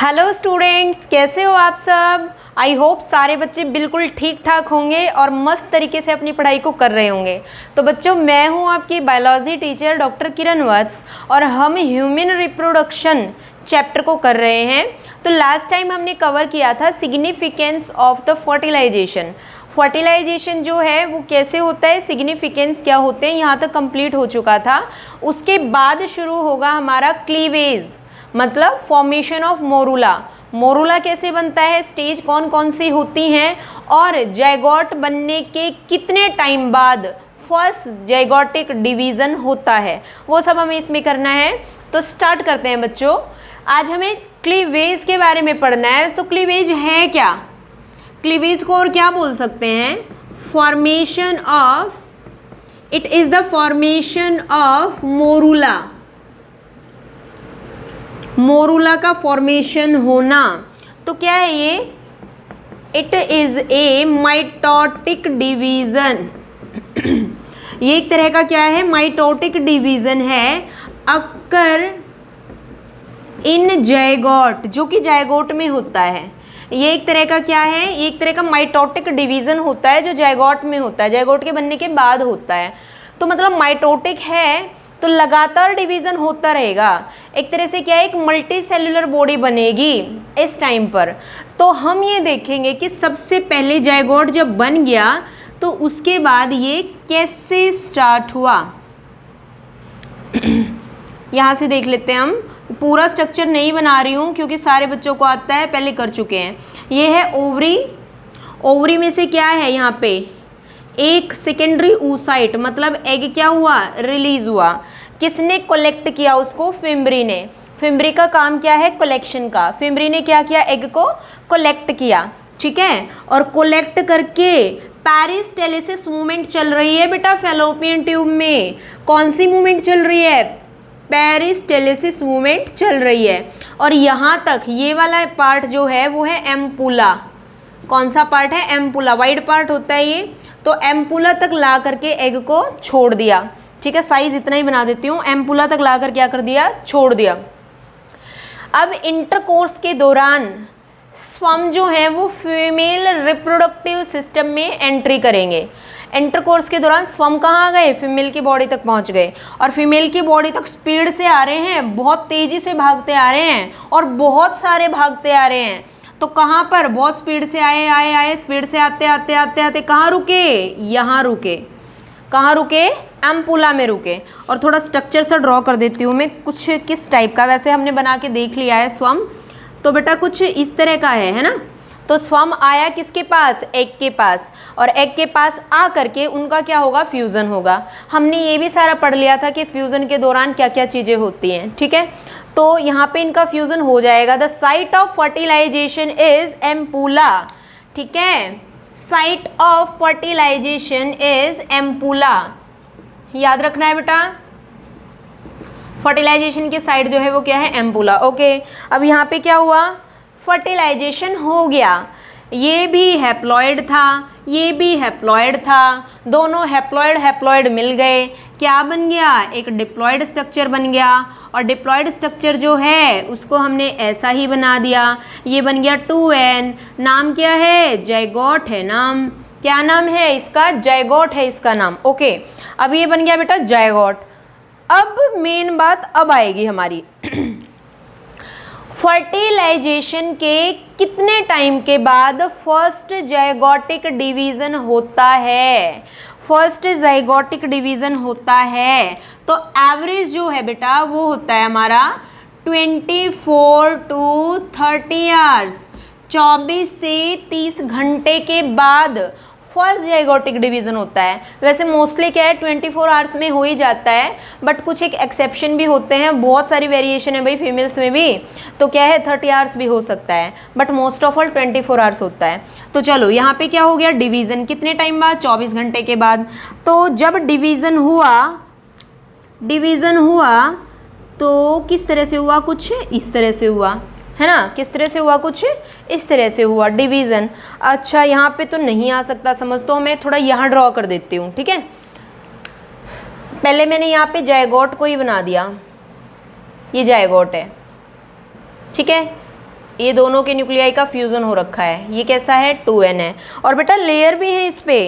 Hello students, कैसे हो आप सब। आई होप सारे बच्चे बिल्कुल ठीक ठाक होंगे और मस्त तरीके से अपनी पढ़ाई को कर रहे होंगे। तो बच्चों, मैं हूं आपकी बायोलॉजी टीचर डॉक्टर किरण वत्स और हम ह्यूमन रिप्रोडक्शन चैप्टर को कर रहे हैं। तो लास्ट टाइम हमने कवर किया था significance of the fertilization. Fertilization जो है वो कैसे होता है, सिग्निफिकेंस क्या होते हैं, यहाँ तक कंप्लीट हो चुका था। उसके बाद शुरू होगा हमारा क्लीवेज, मतलब फॉर्मेशन ऑफ मोरूला। मोरूला कैसे बनता है, स्टेज कौन कौन सी होती हैं और जाइगोट बनने के कितने टाइम बाद फर्स्ट जाइगोटिक डिवीज़न होता है, वो सब हमें इसमें करना है। तो स्टार्ट करते हैं बच्चों। आज हमें क्लीवेज के बारे में पढ़ना है। तो क्लीवेज है क्या, क्लीवेज को और क्या बोल सकते हैं, formation of, it is the formation of morula. Morula का फॉर्मेशन होना। तो क्या है ये, it is a mitotic division. ये एक तरह का क्या है, माइटोटिक डिवीजन है। अक्कर इन जाइगोट, जो कि जाइगोट में होता है। ये एक तरह का क्या है, ये एक तरह का माइटोटिक डिवीजन होता है जो जाइगोट में होता है, जाइगोट के बनने के बाद होता है। तो मतलब माइटोटिक है तो लगातार डिवीज़न होता रहेगा। एक तरह से क्या है, एक मल्टी सेलुलर बॉडी बनेगी इस टाइम पर। तो हम ये देखेंगे कि सबसे पहले जाइगोट जब बन गया तो उसके बाद ये कैसे स्टार्ट हुआ। यहाँ से देख लेते हैं हम। पूरा स्ट्रक्चर नहीं बना रही हूँ क्योंकि सारे बच्चों को आता है, पहले कर चुके हैं। ये है ओवरी। ओवरी में से क्या है, यहाँ पे एक सेकेंडरी oocyte, मतलब एग क्या हुआ, रिलीज हुआ। किसने कलेक्ट किया उसको, फिम्बरी ने। फिम्बरी का काम क्या है, कलेक्शन का। फिम्बरी ने क्या किया, एग को कलेक्ट किया, ठीक है। और कलेक्ट करके पेरिस्टेलिसिस मूवमेंट चल रही है बेटा फैलोपियन ट्यूब में। कौन सी मूवमेंट चल रही है, पेरिस्टेलिसिस मूवमेंट चल रही है। और यहाँ तक ये वाला पार्ट जो है वो है एम्पुला। कौन सा पार्ट है, एम्पुला, वाइड पार्ट होता है ये। तो एम्पुला तक ला करके एग को छोड़ दिया, ठीक है। साइज इतना ही बना देती हूँ। एम्पुला तक ला कर क्या कर दिया, छोड़ दिया। अब इंटरकोर्स के दौरान स्पर्म जो है वो फीमेल रिप्रोडक्टिव सिस्टम में एंट्री करेंगे। इंटरकोर्स के दौरान स्पर्म कहाँ गए, फीमेल की बॉडी तक पहुँच गए। और फीमेल की बॉडी तक स्पीड से आ रहे हैं, बहुत तेज़ी से भागते आ रहे हैं और बहुत सारे भागते आ रहे हैं। तो कहाँ पर, बहुत स्पीड से आए आए आए, स्पीड से आते आते आते आते कहाँ रुके, यहाँ रुके। कहाँ रुके, एम्पुला में रुके। और थोड़ा स्ट्रक्चर सा ड्रॉ कर देती हूँ मैं, कुछ किस टाइप का। वैसे हमने बना के देख लिया है स्वम, तो बेटा कुछ इस तरह का है ना। तो स्वम आया किसके पास, एग के पास। और एग के पास आ करके उनका क्या होगा, फ्यूज़न होगा। हमने ये भी सारा पढ़ लिया था कि फ्यूज़न के दौरान क्या क्या चीज़ें होती हैं, ठीक है। तो यहाँ पे इनका फ्यूज़न हो जाएगा। The site of fertilization is ampulla, ठीक है। Site of fertilization is ampulla, याद रखना है बेटा। फर्टिलाइजेशन की साइट जो है वो क्या है, एम्पुला। ओके, अब यहाँ पे क्या हुआ, फर्टिलाइजेशन हो गया। ये भी हैप्लॉइड था, ये भी हैप्लॉइड था, दोनों हैप्लॉइड हैप्लॉइड मिल गए, क्या बन गया, एक डिप्लॉइड स्ट्रक्चर बन गया। और डिप्लॉइड स्ट्रक्चर जो है उसको हमने ऐसा ही बना दिया, ये बन गया 2n। नाम क्या है, जाइगोट है नाम। क्या नाम है इसका, जाइगोट है इसका नाम। ओके, अब ये बन गया बेटा जाइगोट। अब मेन बात अब आएगी हमारी। फर्टिलाइजेशन के कितने टाइम के बाद फर्स्ट जाइगोटिक डिवीज़न होता है, फर्स्ट जाइगोटिक डिवीज़न होता है। तो एवरेज जो है बेटा वो होता है हमारा 24 to 30 आवर्स, 24 से 30 घंटे के बाद फर्स्ट जाइगोटिक डिवीज़न होता है। वैसे मोस्टली क्या है, 24 आवर्स में हो ही जाता है, बट कुछ एक एक्सेप्शन भी होते हैं। बहुत सारी वेरिएशन है भाई फीमेल्स में भी, तो क्या है 30 आवर्स भी हो सकता है, but most of all 24 hours होता है। तो चलो यहाँ पे क्या हो गया, डिवीज़न कितने टाइम बाद, 24 घंटे के बाद। तो जब डिवीज़न हुआ तो किस तरह से हुआ, कुछ इस तरह से हुआ है ना। किस तरह से हुआ, कुछ इस तरह से हुआ डिवीज़न। अच्छा, यहाँ पे तो नहीं आ सकता समझ, तो मैं थोड़ा यहाँ ड्रॉ कर देती हूँ, ठीक है। पहले मैंने यहाँ पे जाइगोट को ही बना दिया, ये जाइगोट है, ठीक है। ये दोनों के न्यूक्लियाई का फ्यूज़न हो रखा है, ये कैसा है 2n है। और बेटा लेयर भी है इस पे,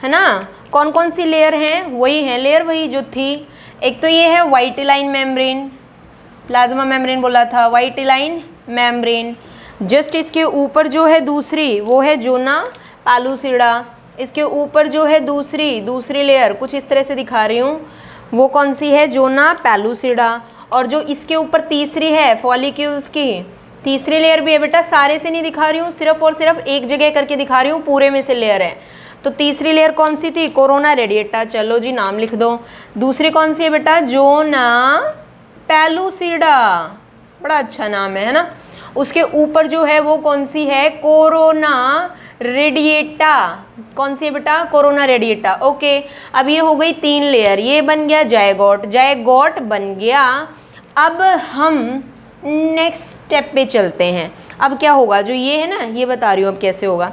है ना। कौन कौन सी लेयर हैं, वही है लेयर वही जो थी। एक तो ये है वाइटिलाइन मेम्ब्रेन, प्लाज्मा मेम्ब्रेन बोला था, वाइटिलाइन मेम्ब्रेन। जस्ट इसके ऊपर जो है दूसरी वो है जोना पैलुसिडा। इसके ऊपर जो है दूसरी लेयर कुछ इस तरह से दिखा रही हूँ, वो कौन सी है, जोना पैलुसिडा। और जो इसके ऊपर तीसरी है फॉलिक्यूल्स की तीसरी लेयर भी है बेटा, सारे से नहीं दिखा रही हूँ, सिर्फ और सिर्फ एक जगह करके दिखा रही हूँ, पूरे में से लेयर है। तो तीसरी लेयर कौन सी थी, कोरोना रेडिएटा। चलो जी नाम लिख दो। दूसरी कौन सी है बेटा, जोना पैलुसिडा, बड़ा अच्छा नाम है ना। उसके ऊपर जो है वो कौन सी है, कोरोना रेडिएटा। कौन सी है बेटा, कोरोना रेडिएटा। ओके, अब ये हो गई 3 लेयर, ये बन गया जायगोट, जायगोट बन गया। अब हम नेक्स्ट स्टेप पे चलते हैं। अब क्या होगा, जो ये है ना, ये बता रही हूँ अब कैसे होगा।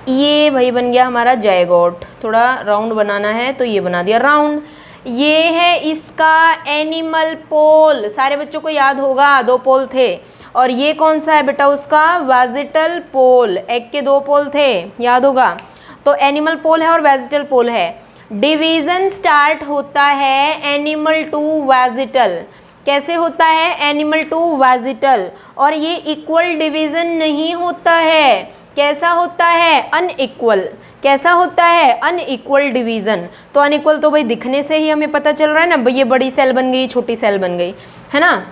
ये भाई बन गया हमारा जायगोट, थोड़ा राउंड बनाना है तो ये बना दिया राउंड। ये है इसका एनिमल पोल, सारे बच्चों को याद होगा 2 पोल थे। और ये कौन सा है बेटा, उसका वेजिटल पोल, एग के 2 पोल थे, याद होगा। तो एनिमल पोल है और वेजिटल पोल है। डिवीजन स्टार्ट होता है एनिमल टू वेजिटल। कैसे होता है, एनिमल टू वेजिटल। और ये इक्वल डिवीजन नहीं होता है, कैसा होता है, अनइक्वल। कैसा होता है, अनइक्वल डिवीजन। तो अनइक्वल तो भाई दिखने से ही हमें पता चल रहा है ना, भाई ये बड़ी सेल बन गई, छोटी सेल बन गई, है ना।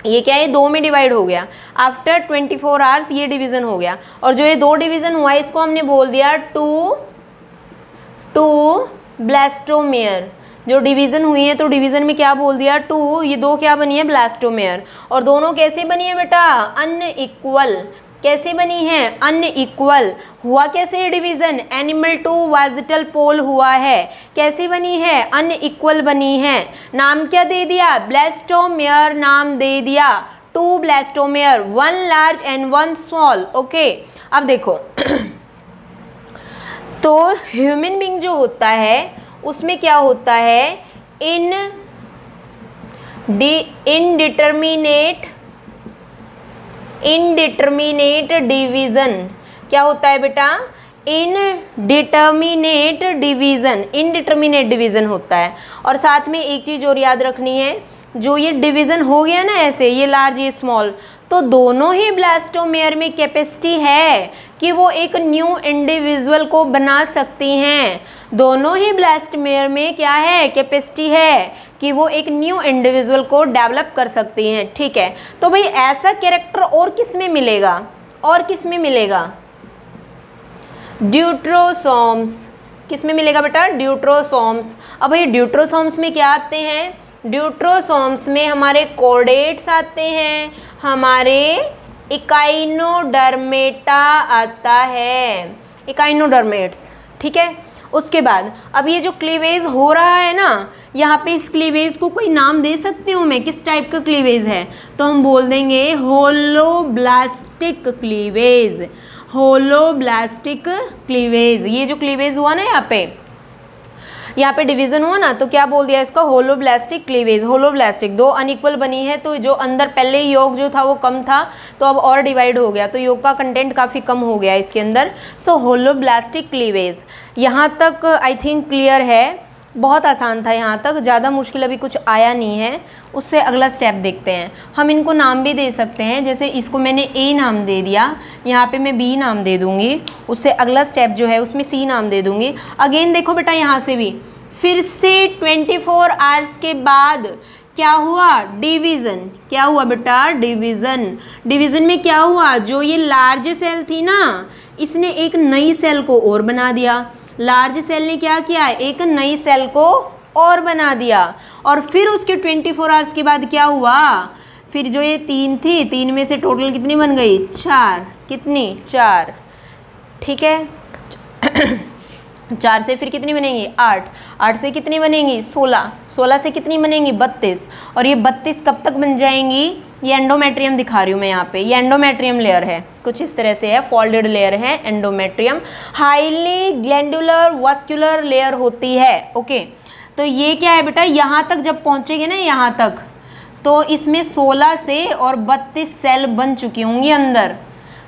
ये क्या है, 2 में डिवाइड हो गया। आफ्टर 24 आवर्स ये डिवीजन हो गया। और जो ये 2 डिवीजन हुआ इसको हमने बोल दिया टू ब्लास्टोमेयर। जो डिवीजन हुई है तो डिवीजन में क्या बोल दिया, 2, ये 2 क्या बनी है, ब्लास्टोमेयर। और दोनों कैसे बनी है बेटा, अनइक्वल। कैसे बनी है, अनइक्वल। हुआ कैसे है डिवीजन, एनिमल टू वेजिटल पोल हुआ है। कैसे बनी है, अनइक्वल बनी है। नाम क्या दे दिया, ब्लास्टोमेयर नाम दे दिया। 2 blastomere, 1 large and 1 small. Okay, अब देखो तो ह्यूमन बीइंग जो होता है उसमें क्या होता है, इनडिटर्मिनेट डिवीजन। क्या होता है बेटा, इनडिटर्मिनेट डिवीजन होता है। और साथ में एक चीज़ और याद रखनी है, जो ये डिवीजन हो गया ना ऐसे, ये लार्ज ये स्मॉल, तो दोनों ही ब्लास्टोमेयर में कैपेसिटी है कि वो एक न्यू इंडिविजुअल को बना सकती हैं। दोनों ही ब्लास्टोमेयर में क्या है, कैपेसिटी है कि वो एक न्यू इंडिविजुअल को डेवलप कर सकती हैं। ठीक है, तो भाई ऐसा कैरेक्टर और किस में मिलेगा, और किस में मिलेगा, ड्यूट्रोसोम्स। किस में मिलेगा बेटा, ड्यूट्रोसोम्स। अब भाई ड्यूट्रोसोम्स में क्या आते हैं, ड्यूट्रोसोम्स में हमारे कॉर्डेट्स आते हैं, हमारे इकाइनोडर्मेटा आता है, इकाइनोडर्मेट्स। ठीक है, उसके बाद अब ये जो क्लीवेज हो रहा है ना, यहाँ पे इस क्लीवेज को कोई नाम दे सकती हूँ मैं, किस टाइप का क्लीवेज है, तो हम बोल देंगे होलोब्लास्टिक क्लीवेज। होलोब्लास्टिक क्लीवेज, ये जो क्लीवेज हुआ ना यहाँ पे डिवीजन हुआ ना, तो क्या बोल दिया इसका, होलोब्लास्टिक क्लीवेज। होलोब्लास्टिक, 2 अनइक्वल बनी है, तो जो अंदर पहले ही योग जो था वो कम था, तो अब और डिवाइड हो गया, तो योग का कंटेंट काफ़ी कम हो गया इसके अंदर। सो होलोब्लास्टिक क्लीवेज, यहाँ तक आई थिंक क्लियर है। बहुत आसान था यहाँ तक, ज़्यादा मुश्किल अभी कुछ आया नहीं है। उससे अगला स्टेप देखते हैं। हम इनको नाम भी दे सकते हैं, जैसे इसको मैंने ए नाम दे दिया, यहाँ पे मैं बी नाम दे दूँगी, उससे अगला स्टेप जो है उसमें सी नाम दे दूँगी। अगेन देखो बेटा, यहाँ से भी फिर से 24 आवर्स के बाद क्या हुआ, डिवीज़न। क्या हुआ बेटा, डिवीज़न। डिवीज़न में क्या हुआ, जो ये लार्ज सेल थी ना, इसने एक नई सेल को और बना दिया। लार्ज सेल ने क्या किया, एक नई सेल को और बना दिया। और फिर उसके 24 आवर्स के बाद क्या हुआ, फिर जो ये 3 थी, 3 में से टोटल कितनी बन गई, 4। कितनी, 4। ठीक है 4 से फिर कितनी बनेंगी, 8। 8 से कितनी बनेंगी, 16। 16 से कितनी बनेंगी, 32। और ये 32 कब तक बन जाएंगी, ये एंडोमेट्रियम दिखा रही हूँ मैं यहाँ पे, ये एंडोमेट्रियम लेयर है, कुछ इस तरह से है, फोल्डेड लेयर है endometrium. Highly glandular vascular layer होती है। ओके, तो ये क्या है बेटा, यहाँ तक जब पहुँचेंगे ना, यहाँ तक, तो इसमें 16 से और 32 सेल बन चुकी होंगी अंदर,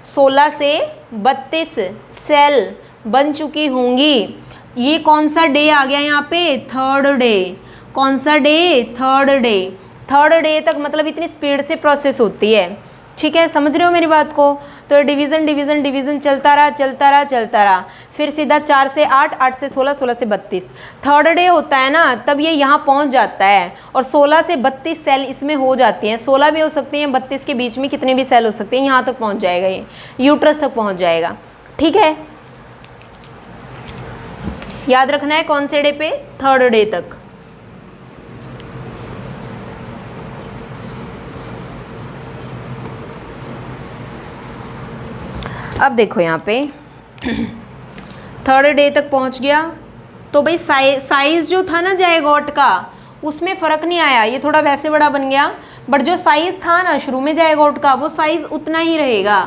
16 से 32 सेल बन चुकी होंगी। ये कौन सा डे आ गया यहाँ पे? Third day. कौन सा day? Third day. Third day तक मतलब इतनी स्पीड से प्रोसेस होती है। ठीक है, समझ रहे हो मेरी बात को? तो डिवीज़न डिवीज़न डिवीज़न चलता रहा चलता रहा चलता रहा, फिर सीधा 4 से 8, 8 से 16, 16 से 32 थर्ड डे होता है ना, तब ये यहाँ पहुँच जाता है और 16 से 32 सेल इसमें हो जाती हैं। 16 भी हो सकती हैं, 32 के बीच में कितने भी सेल हो सकते हैं, यहाँ तक पहुँच जाएगा, ये यूट्रस तक पहुँच जाएगा। ठीक है, याद रखना है कौन से डे पे? थर्ड डे तक। अब देखो यहाँ पे थर्ड डे तक पहुँच गया तो भाई साइज जो था ना जायगोट का, उसमें फ़र्क नहीं आया, ये थोड़ा वैसे बड़ा बन गया, बट जो साइज़ था ना शुरू में जायगोट का, वो साइज़ उतना ही रहेगा।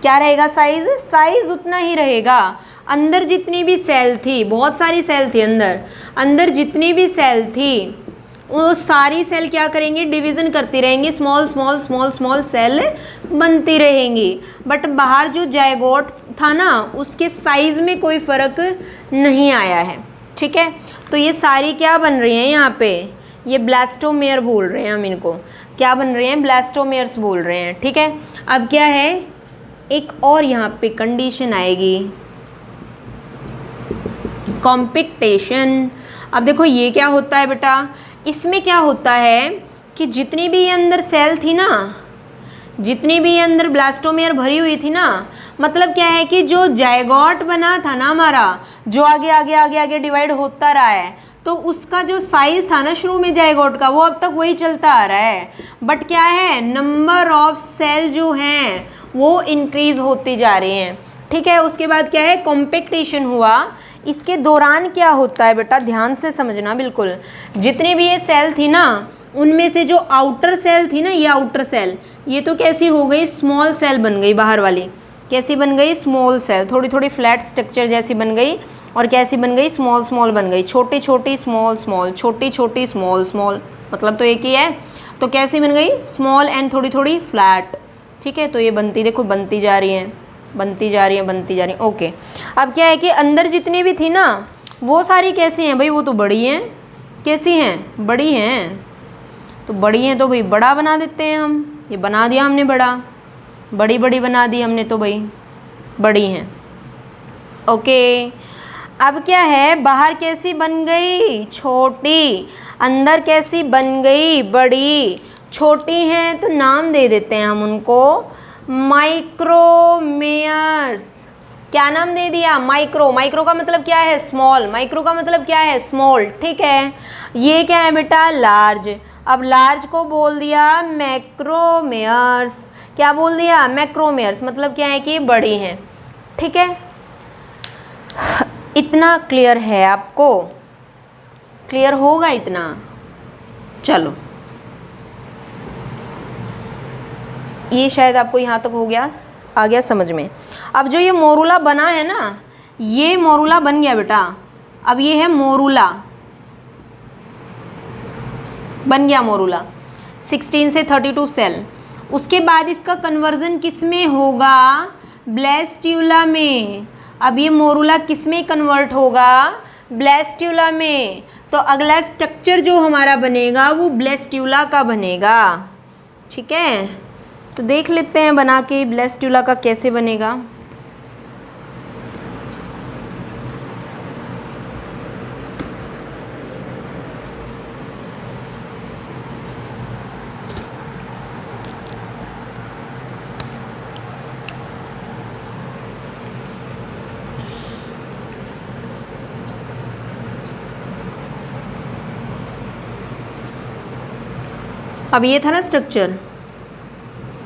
क्या रहेगा? साइज़ उतना ही रहेगा। अंदर जितनी भी सेल थी, बहुत सारी सेल थी अंदर जितनी भी सेल थी, वो सारी सेल क्या करेंगी? डिवीज़न करती रहेंगी, small small small small cell बनती रहेंगी। बट बाहर जो जायगोट था ना, उसके साइज़ में कोई फ़र्क नहीं आया है। ठीक है, तो ये सारी क्या बन रही हैं यहाँ पे? ये ब्लास्टोमेयर बोल रहे हैं हम इनको। क्या बन रहे हैं? ब्लास्टोमेयर्स बोल रहे हैं। ठीक है, अब क्या है, एक और यहाँ पे कंडीशन आएगी, कॉम्पैक्टेशन। अब देखो ये क्या होता है बेटा, इसमें क्या होता है कि जितनी भी ये अंदर सेल थी ना, जितनी भी ये अंदर ब्लास्टोमेयर भरी हुई थी ना, मतलब क्या है कि जो जायगोट बना था ना हमारा, जो आगे आगे आगे आगे डिवाइड होता रहा है, तो उसका जो साइज था ना शुरू में जायगोट का, वो अब तक वही चलता आ रहा है। बट क्या है, नंबर ऑफ सेल जो हैं वो इंक्रीज होती जा रही हैं। ठीक है, उसके बाद क्या है, कॉम्पैक्टेशन हुआ। इसके दौरान क्या होता है बेटा, ध्यान से समझना बिल्कुल। जितनी भी ये सेल थी ना, उनमें से जो आउटर सेल थी ना, ये आउटर सेल, ये तो कैसी हो गई? स्मॉल सेल बन गई। बाहर वाली कैसी बन गई? स्मॉल सेल, थोड़ी थोड़ी फ्लैट स्ट्रक्चर जैसी बन गई। और कैसी बन गई? स्मॉल स्मॉल बन गई, छोटी छोटी स्मॉल स्मॉल, छोटी छोटी स्मॉल स्मॉल, मतलब तो एक ही है। तो कैसी बन गई? स्मॉल एंड थोड़ी थोड़ी फ्लैट। ठीक है, तो ये बनती, देखो बनती जा रही हैं, बनती जा रही हैं, बनती जा रही हैं। ओके, अब क्या है कि अंदर जितनी भी थी ना, वो सारी कैसी हैं भाई? वो तो बड़ी हैं। कैसी हैं? बड़ी हैं। तो बड़ी हैं तो भाई बड़ा बना देते हैं हम। ये बना दिया हमने बड़ा, बड़ी बड़ी बना दी हमने, तो भाई बड़ी हैं। ओके, अब क्या है, बाहर कैसी बन गई? छोटी। अंदर कैसी बन गई? बड़ी। छोटी हैं तो नाम दे देते हैं हम उनको माइक्रोमेयर्स। क्या नाम दे दिया? माइक्रो। माइक्रो का मतलब क्या है? स्मॉल। माइक्रो का मतलब क्या है? स्मॉल। ठीक है, ये क्या है बेटा? लार्ज। अब लार्ज को बोल दिया मैक्रोमेयर्स। क्या बोल दिया? मैक्रोमेयर्स। मतलब क्या है कि बड़ी हैं। ठीक है, इतना क्लियर है आपको? क्लियर होगा इतना? चलो, ये शायद आपको यहाँ तक हो गया, आ गया समझ में। अब जो ये मोरूला बना है ना, ये मोरूला बन गया बेटा। अब ये है मोरूला, बन गया मोरूला 16 से 32 सेल। उसके बाद इसका कन्वर्जन किस में होगा? ब्लास्टुला में। अब ये मोरूला किस में कन्वर्ट होगा? ब्लास्टुला में। तो अगला स्ट्रक्चर जो हमारा बनेगा वो ब्लास्टुला का बनेगा। ठीक है, तो देख लेते हैं बना के ब्लास्टुला का कैसे बनेगा। अब ये था ना स्ट्रक्चर,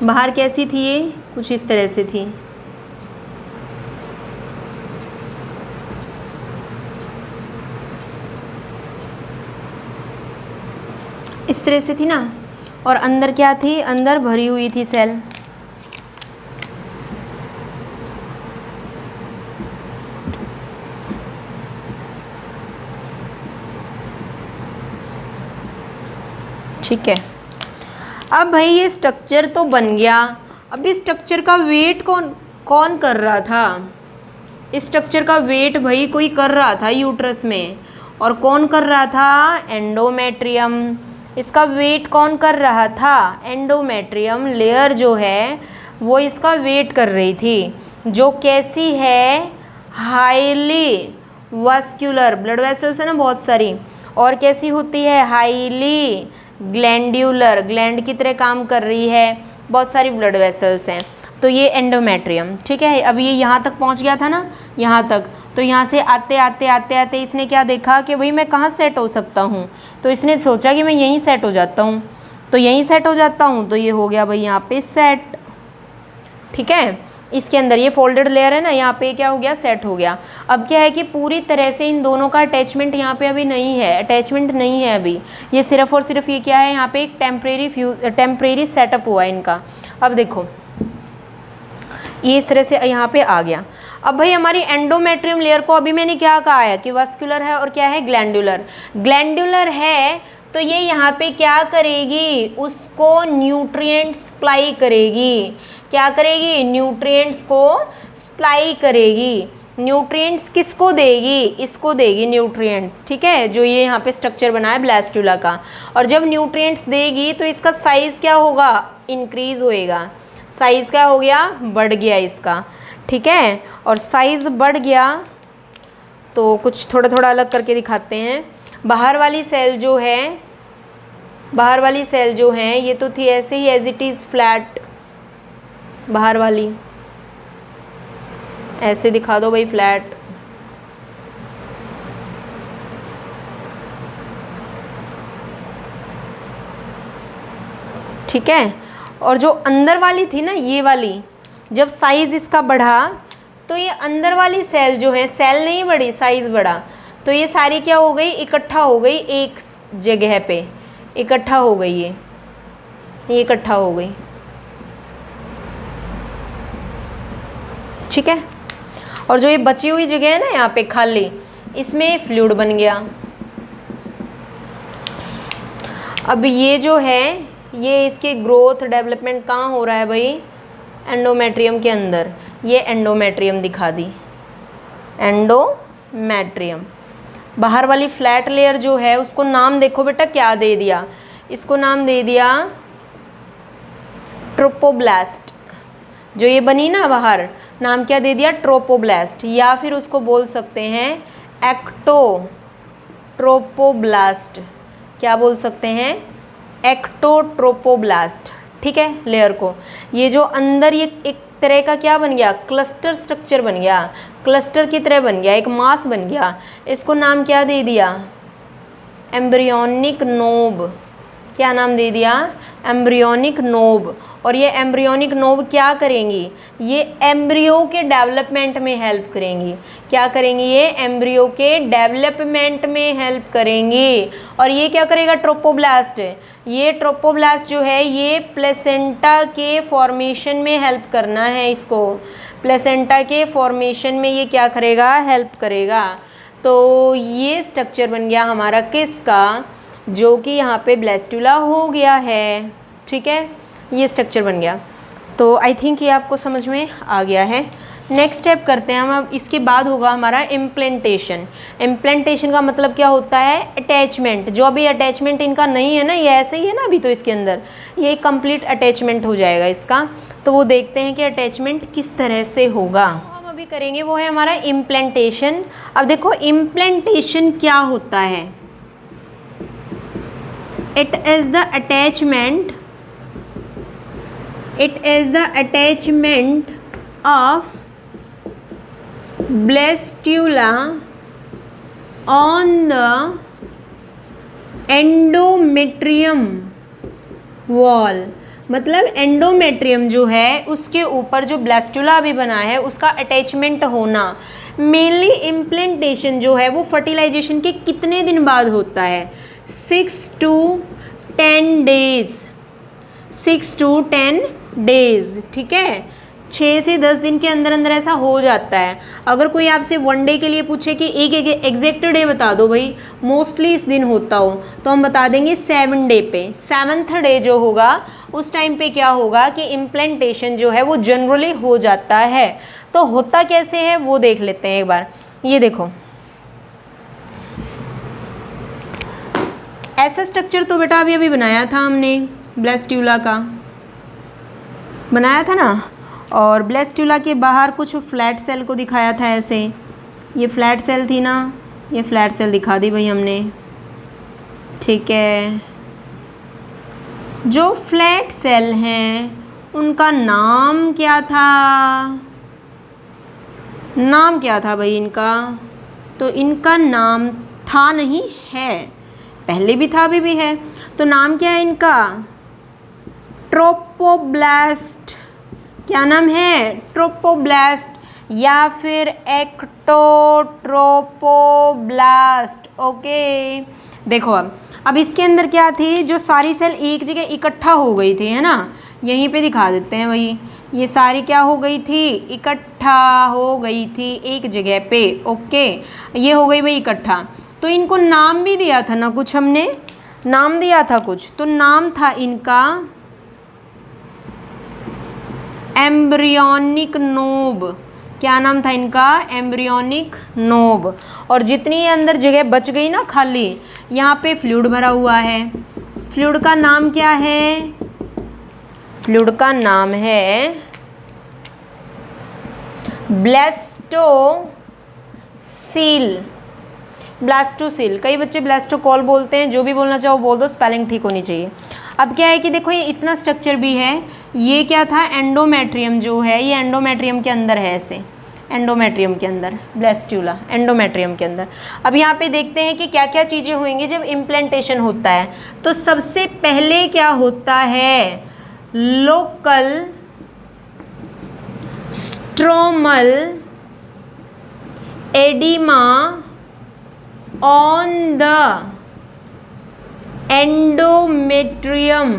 बाहर कैसी थी? ये कुछ इस तरह से थी। इस तरह से थी ना, और अंदर क्या थी? अंदर भरी हुई थी सेल। ठीक है, अब भाई ये स्ट्रक्चर तो बन गया, अब इस स्ट्रक्चर का वेट कौन कर रहा था? इस स्ट्रक्चर का वेट भाई कोई कर रहा था यूट्रस में, और कौन कर रहा था? एंडोमेट्रियम। इसका वेट कौन कर रहा था? एंडोमेट्रियम लेयर जो है वो इसका वेट कर रही थी, जो कैसी है? हाईली वास्कुलर, ब्लड वेसल्स है ना बहुत सारी, और कैसी होती है? हाईली ग्लैंड्यूलर, ग्लैंड की तरह काम कर रही है, बहुत सारी ब्लड वेसल्स हैं। तो ये एंडोमेट्रियम, ठीक है। अब ये यहाँ तक पहुँच गया था ना, यहाँ तक, तो यहाँ से आते आते आते आते इसने क्या देखा कि भाई मैं कहाँ सेट हो सकता हूँ, तो इसने सोचा कि मैं यहीं सेट हो जाता हूँ, तो यहीं सेट हो जाता हूँ, तो ये हो गया भाई यहाँ पे सेट, ठीक है। इसके अंदर ये फोल्डेड लेयर है ना, यहाँ पे क्या हो गया? सेट हो गया। अब क्या है कि पूरी तरह से इन दोनों का अटैचमेंट यहाँ पे अभी नहीं है, अटैचमेंट नहीं है अभी, ये सिर्फ और सिर्फ ये क्या है? यहाँ पे एक टेम्परेरी सेटअप हुआ है इनका। अब देखो ये इस तरह से यहाँ पे आ गया। अब भाई हमारी एंडोमेट्रियम लेयर को अभी मैंने क्या कहा है कि वास्कुलर है और क्या है? ग्लैंडुलर। ग्लैंडुलर है तो ये यहाँ पे क्या करेगी? उसको न्यूट्रिएंट्स सप्लाई करेगी। क्या करेगी? न्यूट्रिएंट्स को सप्लाई करेगी। न्यूट्रिएंट्स किसको देगी? इसको देगी न्यूट्रिएंट्स, ठीक है, जो ये यहाँ पे स्ट्रक्चर बना है ब्लास्टुला का। और जब न्यूट्रिएंट्स देगी तो इसका साइज़ क्या होगा? इंक्रीज़ होएगा। साइज़ क्या हो गया? बढ़ गया इसका, ठीक है। और साइज़ बढ़ गया तो कुछ थोड़ा थोड़ा अलग करके दिखाते हैं। बाहर वाली सेल जो है, बाहर वाली सेल जो है ये तो थी ऐसे ही एज इट इज़ फ्लैट, बाहर वाली ऐसे दिखा दो भाई, फ्लैट। ठीक है। और जो अंदर वाली थी ना, ये वाली, जब साइज़ इसका बढ़ा तो ये अंदर वाली सेल जो है, सेल नहीं बढ़ी, साइज़ बढ़ा, तो ये सारी क्या हो गई? इकट्ठा हो गई एक जगह पे, इकट्ठा हो गई, ये इकट्ठा हो गई, ठीक है। और जो ये बची हुई जगह है ना यहाँ पे खाली, इसमें फ्लूइड बन गया। अब ये जो है, ये इसकी ग्रोथ डेवलपमेंट कहाँ हो रहा है भाई? एंडोमेट्रियम के अंदर। ये एंडोमेट्रियम दिखा दी, एंडोमेट्रियम। बाहर वाली फ्लैट लेयर जो है उसको नाम देखो बेटा क्या दे दिया, इसको नाम दे दिया ट्रोपोब्लास्ट। जो ये बनी ना बाहर, नाम क्या दे दिया? ट्रोपोब्लास्ट, या फिर उसको बोल सकते हैं एक्टोट्रोपोब्लास्ट। क्या बोल सकते हैं? एक्टोट्रोपोब्लास्ट, ठीक है, लेयर को। ये जो अंदर ये एक तरह का क्या बन गया? क्लस्टर स्ट्रक्चर बन गया, क्लस्टर की तरह बन गया, एक मास बन गया। इसको नाम क्या दे दिया? Embryonic knob. क्या नाम दे दिया? Embryonic knob. और ये एम्ब्रियोनिक नोब क्या करेंगी? ये एम्ब्रियो के डेवलपमेंट में हेल्प करेंगी। क्या करेंगी? ये एम्ब्रियो के डेवलपमेंट में हेल्प करेंगी। और ये क्या करेगा? ट्रोपोब्लास्ट। ये ट्रोपोब्लास्ट जो है ये प्लेसेंटा के फॉर्मेशन में हेल्प करना है इसको। प्लेसेंटा के फॉर्मेशन में ये क्या करेगा? हेल्प करेगा। तो ये स्ट्रक्चर बन गया हमारा किसका? जो कि यहाँ पे ब्लास्टुला हो गया है, ठीक है, ये स्ट्रक्चर बन गया। तो आई थिंक ये आपको समझ में आ गया है। नेक्स्ट स्टेप करते हैं हम। अब इसके बाद होगा हमारा इम्प्लांटेशन। इम्प्लांटेशन का मतलब क्या होता है? अटैचमेंट। जो अभी अटैचमेंट इनका नहीं है ना, ये ऐसे ही है ना अभी, तो इसके अंदर ये कंप्लीट अटैचमेंट हो जाएगा इसका। तो वो देखते हैं कि अटैचमेंट किस तरह से होगा। हम अभी करेंगे वो है हमारा इम्प्लांटेशन। अब देखो इम्प्लांटेशन क्या होता है? It is the attachment, it is the attachment of blastula on the endometrium wall। मतलब एंडोमेट्रियम जो है उसके ऊपर जो ब्लास्टुला अभी बना है उसका अटैचमेंट होना। मेनली इम्प्लांटेशन जो है वो फर्टिलाइजेशन के कितने दिन बाद होता है? 6 to 10 डेज, 6 to 10 डेज, ठीक है, 6 से 10 दिन के अंदर अंदर ऐसा हो जाता है। अगर कोई आपसे 1 डे के लिए पूछे कि एक एग्जैक्ट डे बता दो भाई, मोस्टली इस दिन होता हो, तो हम बता देंगे 7 डे पे। 7th डे जो होगा उस टाइम पे क्या होगा कि इम्प्लांटेशन जो है वो जनरली हो जाता है। तो होता कैसे है वो देख लेते हैं एक बार। ये देखो, ऐसा स्ट्रक्चर तो बेटा अभी अभी बनाया था हमने, ब्लास्टुला का बनाया था ना, और ब्लास्टुला के बाहर कुछ फ्लैट सेल को दिखाया था ऐसे। ये फ्लैट सेल थी ना, ये फ्लैट सेल दिखा दी भाई हमने, ठीक है। जो फ्लैट सेल हैं उनका नाम क्या था, नाम क्या था भाई इनका, तो इनका नाम था नहीं है, पहले भी था अभी भी है। तो नाम क्या है इनका, ट्रोपोब्लास्ट। क्या नाम है, ट्रोपोब्लास्ट या फिर एक्टोट्रोपोब्लास्ट। ओके, देखो अब इसके अंदर क्या थी, जो सारी सेल एक जगह इकट्ठा हो गई थी, है ना, यहीं पे दिखा देते हैं वही। ये सारी क्या हो गई थी, इकट्ठा हो गई थी एक जगह पे। ओके, ये हो गई भाई इकट्ठा। तो इनको नाम भी दिया था ना, कुछ हमने नाम दिया था कुछ, तो नाम था इनका एम्ब्रियोनिक नोब। क्या नाम था इनका, एम्ब्रियोनिक नोब। और जितनी अंदर जगह बच गई ना खाली, यहाँ पे फ्लूइड भरा हुआ है। फ्लूइड का नाम क्या है, फ्लूइड का नाम है ब्लास्टोसील। ब्लास्टोसील, कई बच्चे ब्लास्टोकॉल बोलते हैं, जो भी बोलना चाहो बोल दो, स्पेलिंग ठीक होनी चाहिए। अब क्या है कि देखो ये इतना स्ट्रक्चर भी है, ये क्या था, एंडोमेट्रियम जो है, ये एंडोमेट्रियम के अंदर है ऐसे, एंडोमेट्रियम के अंदर, ब्लास्टुला एंडोमेट्रियम के अंदर। अब यहाँ पे देखते हैं कि क्या क्या चीज़ें होंगी जब इम्प्लांटेशन होता है। तो सबसे पहले क्या होता है, local stromal oedema on the endometrium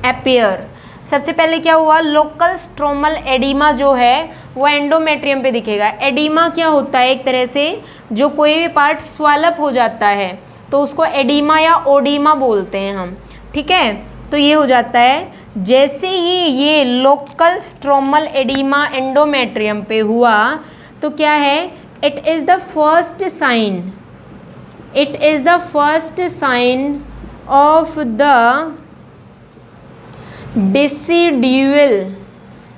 appear. सबसे पहले क्या हुआ, लोकल स्ट्रोमल एडिमा जो है वो एंडोमेट्रियम पे दिखेगा। एडिमा क्या होता है, एक तरह से जो कोई भी पार्ट स्वैलअप हो जाता है तो उसको एडिमा या ओडिमा बोलते हैं हम, ठीक है। तो ये हो जाता है, जैसे ही ये लोकल स्ट्रोमल एडिमा एंडोमेट्रियम पे हुआ तो क्या है, it is the first sign, it is the first sign of the decidual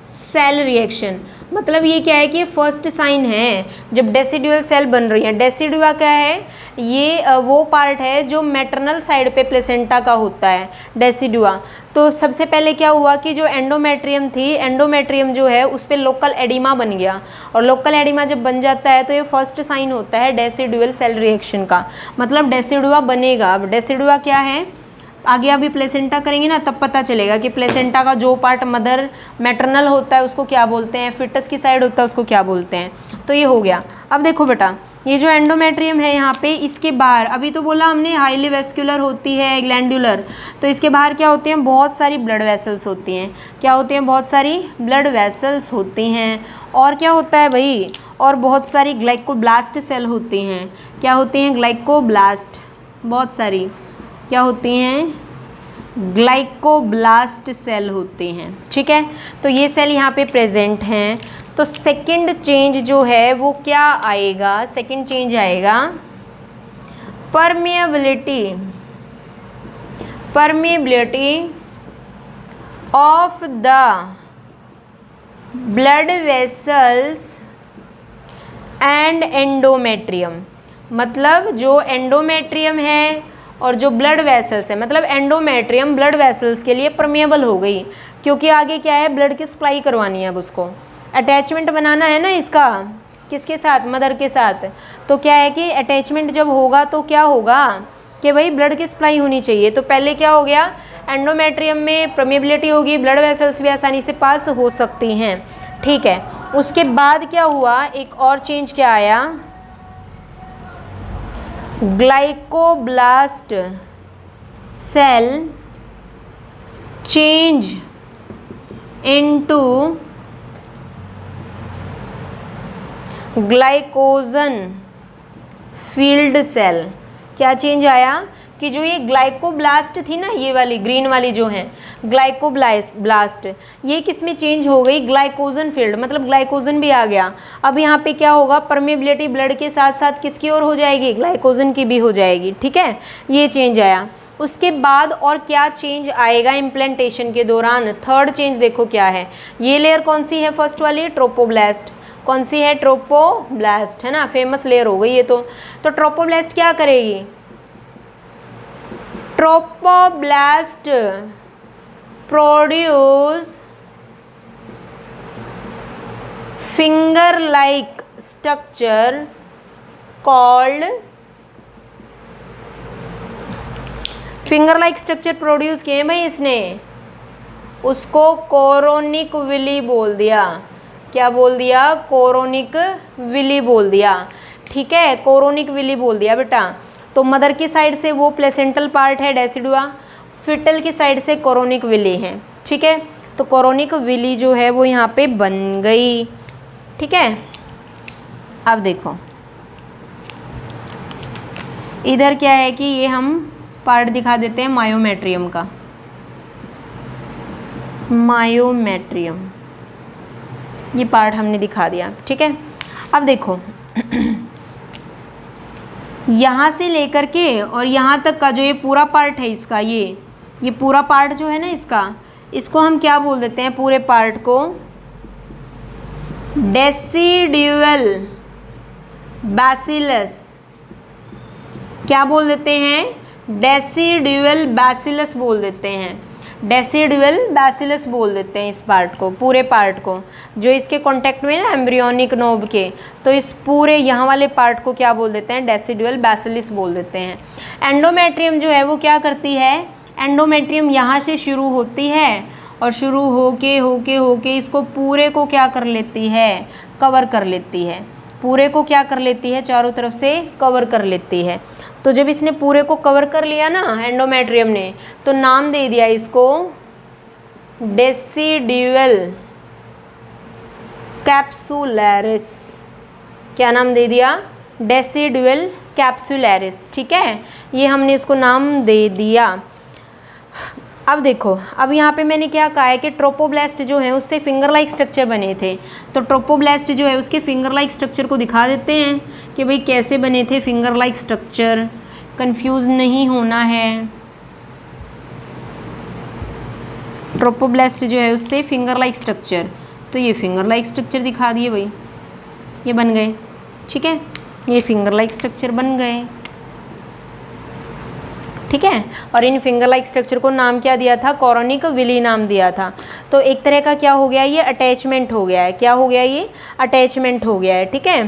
cell reaction. मतलब ये क्या है कि ये फर्स्ट साइन है जब डेसिडुअल सेल बन रही है। डेसिडुआ क्या है, ये वो पार्ट है जो मैटरनल साइड पे प्लेसेंटा का होता है, डेसिडुआ। तो सबसे पहले क्या हुआ कि जो एंडोमेट्रियम थी, एंडोमेट्रियम जो है उस पर लोकल एडिमा बन गया, और लोकल एडिमा जब बन जाता है तो ये फर्स्ट साइन होता है डेसिडुअल सेल रिएक्शन का, मतलब डेसिडुआ बनेगा। अब डेसिडुआ क्या है, आगे अभी प्लेसेंटा करेंगे ना तब पता चलेगा कि प्लेसेंटा का जो पार्ट मदर मैटरनल होता है उसको क्या बोलते हैं, फिटस की साइड होता है उसको क्या बोलते हैं। तो ये हो गया। अब देखो बेटा, ये जो एंडोमेट्रियम है यहाँ पे, इसके बाहर अभी तो बोला हमने हाईली वेस्कुलर होती है, ग्लैंडुलर, तो इसके बाहर क्या होती हैं, बहुत सारी ब्लड वेसल्स होती हैं। क्या होती हैं, बहुत सारी ब्लड वेसल्स होती हैं। और क्या होता है भाई, और बहुत सारी ग्लाइकोब्लास्ट सेल होती हैं। क्या होती हैं, ग्लाइकोब्लास्ट, बहुत सारी क्या होती हैं, ग्लाइकोब्लास्ट सेल होती हैं, ठीक है। तो ये सेल यहाँ पे प्रेजेंट हैं। तो सेकंड चेंज जो है वो क्या आएगा, सेकंड चेंज आएगा permeability, permeability of the blood vessels and endometrium. मतलब जो एंडोमेट्रियम है और जो ब्लड वेसल्स है, मतलब एंडोमेट्रियम ब्लड वेसल्स के लिए परमेबल हो गई, क्योंकि आगे क्या है, ब्लड की सप्लाई करवानी है, अब उसको अटैचमेंट बनाना है ना इसका, किसके साथ, मदर के साथ। तो क्या है कि अटैचमेंट जब होगा तो क्या होगा कि भाई ब्लड की सप्लाई होनी चाहिए। तो पहले क्या हो गया, एंडोमेट्रियम में परमेबिलिटी होगी, ब्लड वेसल्स भी आसानी से पास हो सकती हैं, ठीक है। उसके बाद क्या हुआ, एक और चेंज क्या आया, glycoblast cell change into glycogen filled cell. क्या चेंज आया कि जो ये ग्लाइकोब्लास्ट थी ना, ये वाली ग्रीन वाली जो है ग्लाइकोब्लास्ट, ये किस में चेंज हो गई, ग्लाइकोजन फील्ड, मतलब ग्लाइकोजन भी आ गया। अब यहाँ पे क्या होगा, परमेबिलिटी ब्लड के साथ साथ किसकी ओर हो जाएगी, ग्लाइकोजन की भी हो जाएगी। ठीक है, ये चेंज आया। उसके बाद और क्या चेंज आएगा इम्प्लांटेशन के दौरान, थर्ड चेंज देखो क्या है। ये लेयर कौन सी है, फर्स्ट वाली ट्रोपोब्लास्ट, कौन सी है, ट्रोपोब्लास्ट, है ना, फेमस लेयर हो गई ये तो ट्रोपोब्लास्ट क्या करेगी, trophoblast produce finger like structure called, finger like structure produce किए भाई इसने, उसको कोरोनिक विली बोल दिया। क्या बोल दिया, कोरोनिक विली बोल दिया। ठीक है, कोरोनिक विली बोल दिया बेटा। तो मदर की साइड से वो प्लेसेंटल पार्ट है डेसिडुआ, फिटल की साइड से कोरोनिक विली है। ठीक है, तो कोरोनिक विली जो है वो यहाँ पे बन गई। ठीक है, अब देखो इधर क्या है कि ये हम पार्ट दिखा देते हैं मायोमेट्रियम का, मायोमेट्रियम, ये पार्ट हमने दिखा दिया। ठीक है, अब देखो यहाँ से लेकर के और यहाँ तक का जो ये पूरा पार्ट है इसका, ये पूरा पार्ट जो है ना इसका, इसको हम क्या बोल देते हैं, पूरे पार्ट को डेसिडुअल बैसिलस, क्या बोल देते हैं, डेसिडुअल बैसिलस बोल देते हैं, डेसिडुअल बैसिलस बोल देते हैं इस पार्ट को, पूरे पार्ट को जो इसके कांटेक्ट में ना एम्ब्रियोनिक नोब के, तो इस पूरे यहाँ वाले पार्ट को क्या बोल देते हैं, डेसिडुअल बैसिलस बोल देते हैं। एंडोमेट्रियम जो है वो क्या करती है, एंडोमेट्रियम यहाँ से शुरू होती है और शुरू होके इसको पूरे को क्या कर लेती है, कवर कर लेती है, पूरे को क्या कर लेती है, चारों तरफ से कवर कर लेती है। तो जब इसने पूरे को कवर कर लिया ना एंडोमेट्रियम ने, तो नाम दे दिया इसको डेसिडुअल कैप्सुलैरिस। क्या नाम दे दिया, डेसिडुअल कैप्सुलैरिस। ठीक है, ये हमने इसको नाम दे दिया। अब देखो, अब यहाँ पे मैंने क्या कहा है कि ट्रोपोब्लास्ट जो है उससे फिंगर लाइक स्ट्रक्चर बने थे, तो ट्रोपोब्लास्ट जो है उसके फिंगर लाइक स्ट्रक्चर को दिखा देते हैं कि भाई कैसे बने थे फिंगर लाइक स्ट्रक्चर, कंफ्यूज नहीं होना है। ट्रोपोब्लास्ट जो है उससे फिंगर लाइक स्ट्रक्चर, तो ये फिंगर लाइक स्ट्रक्चर दिखा दिए भाई, ये बन गए। ठीक है, ये फिंगर लाइक स्ट्रक्चर बन गए। ठीक है, और इन फिंगर लाइक स्ट्रक्चर को नाम क्या दिया था, कोरोनिक विली नाम दिया था। तो एक तरह का क्या हो गया, ये अटैचमेंट हो गया है। क्या हो गया, ये अटैचमेंट हो गया है। ठीक है,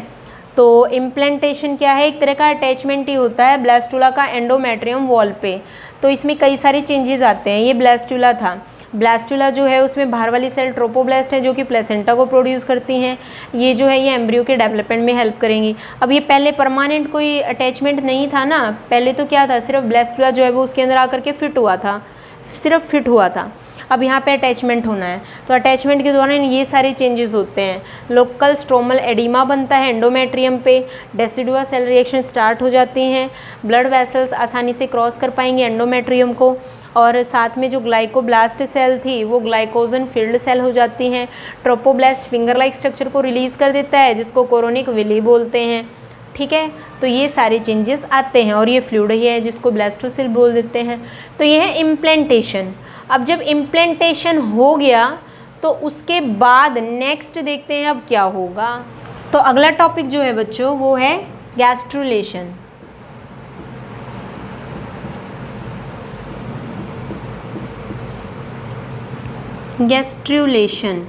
तो इम्प्लांटेशन क्या है, एक तरह का अटैचमेंट ही होता है ब्लास्टुला का एंडोमेट्रियम वॉल पे। तो इसमें कई सारे चेंजेस आते हैं। ये ब्लास्टुला था, ब्लास्टुला जो है उसमें बाहर वाली सेल ट्रोपोब्लास्ट है जो कि प्लेसेंटा को प्रोड्यूस करती हैं। ये जो है ये एम्ब्रियो के डेवलपमेंट में हेल्प करेंगी। अब ये पहले परमानेंट कोई अटैचमेंट नहीं था ना, पहले तो क्या था, सिर्फ ब्लास्टुला जो है वो उसके अंदर आकर के फिट हुआ था, सिर्फ फिट हुआ था। अब यहाँ पे अटैचमेंट होना है, तो अटैचमेंट के दौरान ये सारे चेंजेस होते हैं। लोकल स्ट्रोमल एडिमा बनता है एंडोमेट्रियम पे, डेसिडुआ सेल रिएक्शन स्टार्ट हो जाती हैं, ब्लड वेसल्स आसानी से क्रॉस कर पाएंगे एंडोमेट्रियम को, और साथ में जो ग्लाइकोब्लास्ट सेल थी वो ग्लाइकोजन फील्ड सेल हो जाती हैं। ट्रोपोब्लास्ट फिंगर लाइक स्ट्रक्चर को रिलीज़ कर देता है जिसको कोरोनिक विली बोलते हैं। ठीक है, तो ये सारे चेंजेस आते हैं, और ये फ्लूइड ही है जिसको ब्लास्टोसिल बोल देते हैं। तो ये है इम्प्लांटेशन। अब जब इम्प्लांटेशन हो गया तो उसके बाद नेक्स्ट देखते हैं अब क्या होगा। तो अगला टॉपिक जो है बच्चों वो है गैस्ट्रुलेशन। गैस्ट्रुलेशन,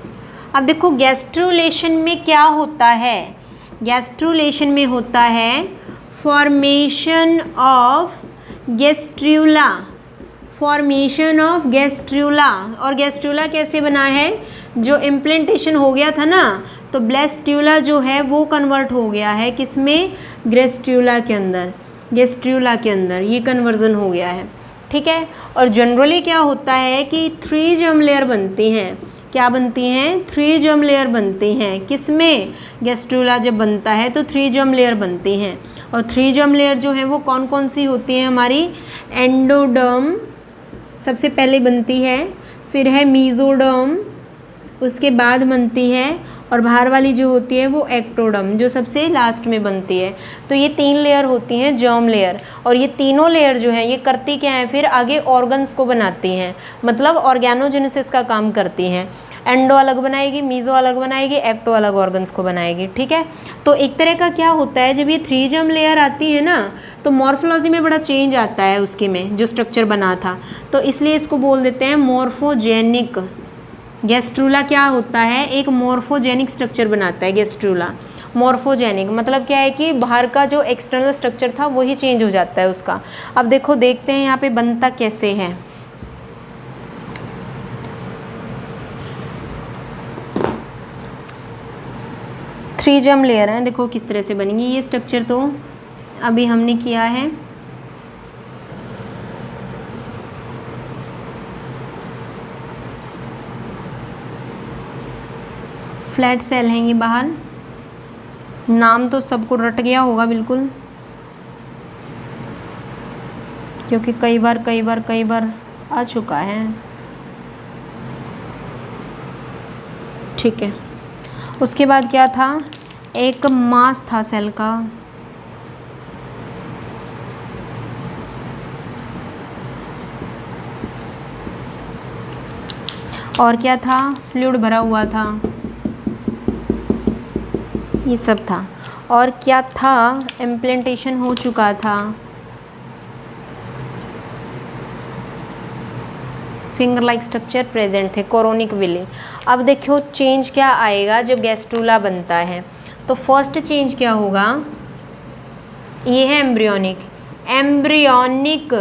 अब देखो गैस्ट्रुलेशन में क्या होता है, गैस्ट्रुलेशन में होता है formation of gastrula, formation of gastrula. और गैस्ट्रुला कैसे बना है, जो इम्प्लांटेशन हो गया था ना, तो ब्लास्टुला जो है वो कन्वर्ट हो गया है किसमें, गैस्ट्रुला के अंदर, गैस्ट्रुला के अंदर ये कन्वर्जन हो गया है। ठीक है, और जनरली क्या होता है कि 3 जर्म लेयर बनती हैं। क्या बनती हैं, 3 जर्म लेयर बनती हैं। किसमें, गैस्ट्रुला जब बनता है तो 3 जर्म लेयर बनती हैं। और 3 जर्म लेयर जो है वो कौन कौन सी होती है हमारी? एंडोडर्म सबसे पहले बनती है, फिर है मीजोडर्म, उसके बाद बनती है, और बाहर वाली जो होती है वो एक्टोडर्म जो सबसे लास्ट में बनती है। तो ये 3 लेयर होती हैं जर्म लेयर, और ये तीनों लेयर जो हैं ये करती क्या है? फिर आगे ऑर्गन्स को बनाती हैं, मतलब ऑर्गेनोजेनेसिस का काम करती हैं। एंडो अलग बनाएगी, मीजो अलग बनाएगी, एक्टो अलग ऑर्गन्स को बनाएगी, ठीक है। तो एक तरह का क्या होता है, जब ये 3 जर्म लेयर आती है ना तो मॉर्फोलॉजी में बड़ा चेंज आता है उसके में जो स्ट्रक्चर बना था, तो इसलिए इसको बोल देते हैं मॉर्फोजेनिक। गैस्ट्रूला क्या होता है? एक मॉर्फोजेनिक स्ट्रक्चर बनाता है गैस्ट्रूला। मॉर्फोजेनिक मतलब क्या है कि बाहर का जो एक्सटर्नल स्ट्रक्चर था वही चेंज हो जाता है उसका। अब देखो देखते हैं यहाँ पे बनता कैसे है। थ्री जर्म लेयर है, देखो किस तरह से बनेंगी। ये स्ट्रक्चर तो अभी हमने किया है। फ्लैट सेल हैं ये बाहर, नाम तो सबको रट गया होगा बिल्कुल, क्योंकि कई बार आ चुका है, ठीक है। उसके बाद क्या था? एक मास था सेल का, और क्या था? फ्लूइड भरा हुआ था, ये सब था। और क्या था? इम्प्लांटेशन हो चुका था, फिंगर लाइक स्ट्रक्चर प्रेजेंट थे, कोरोनिक विली। अब देखो चेंज क्या आएगा जब गैस्ट्रूला बनता है। तो फर्स्ट चेंज क्या होगा? ये है एम्ब्रियोनिक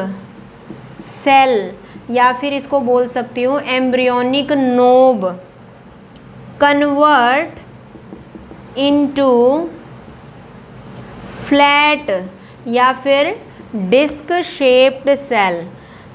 सेल, या फिर इसको बोल सकती हूँ embryonic knob convert into flat या फिर डिस्क शेप्ड सेल।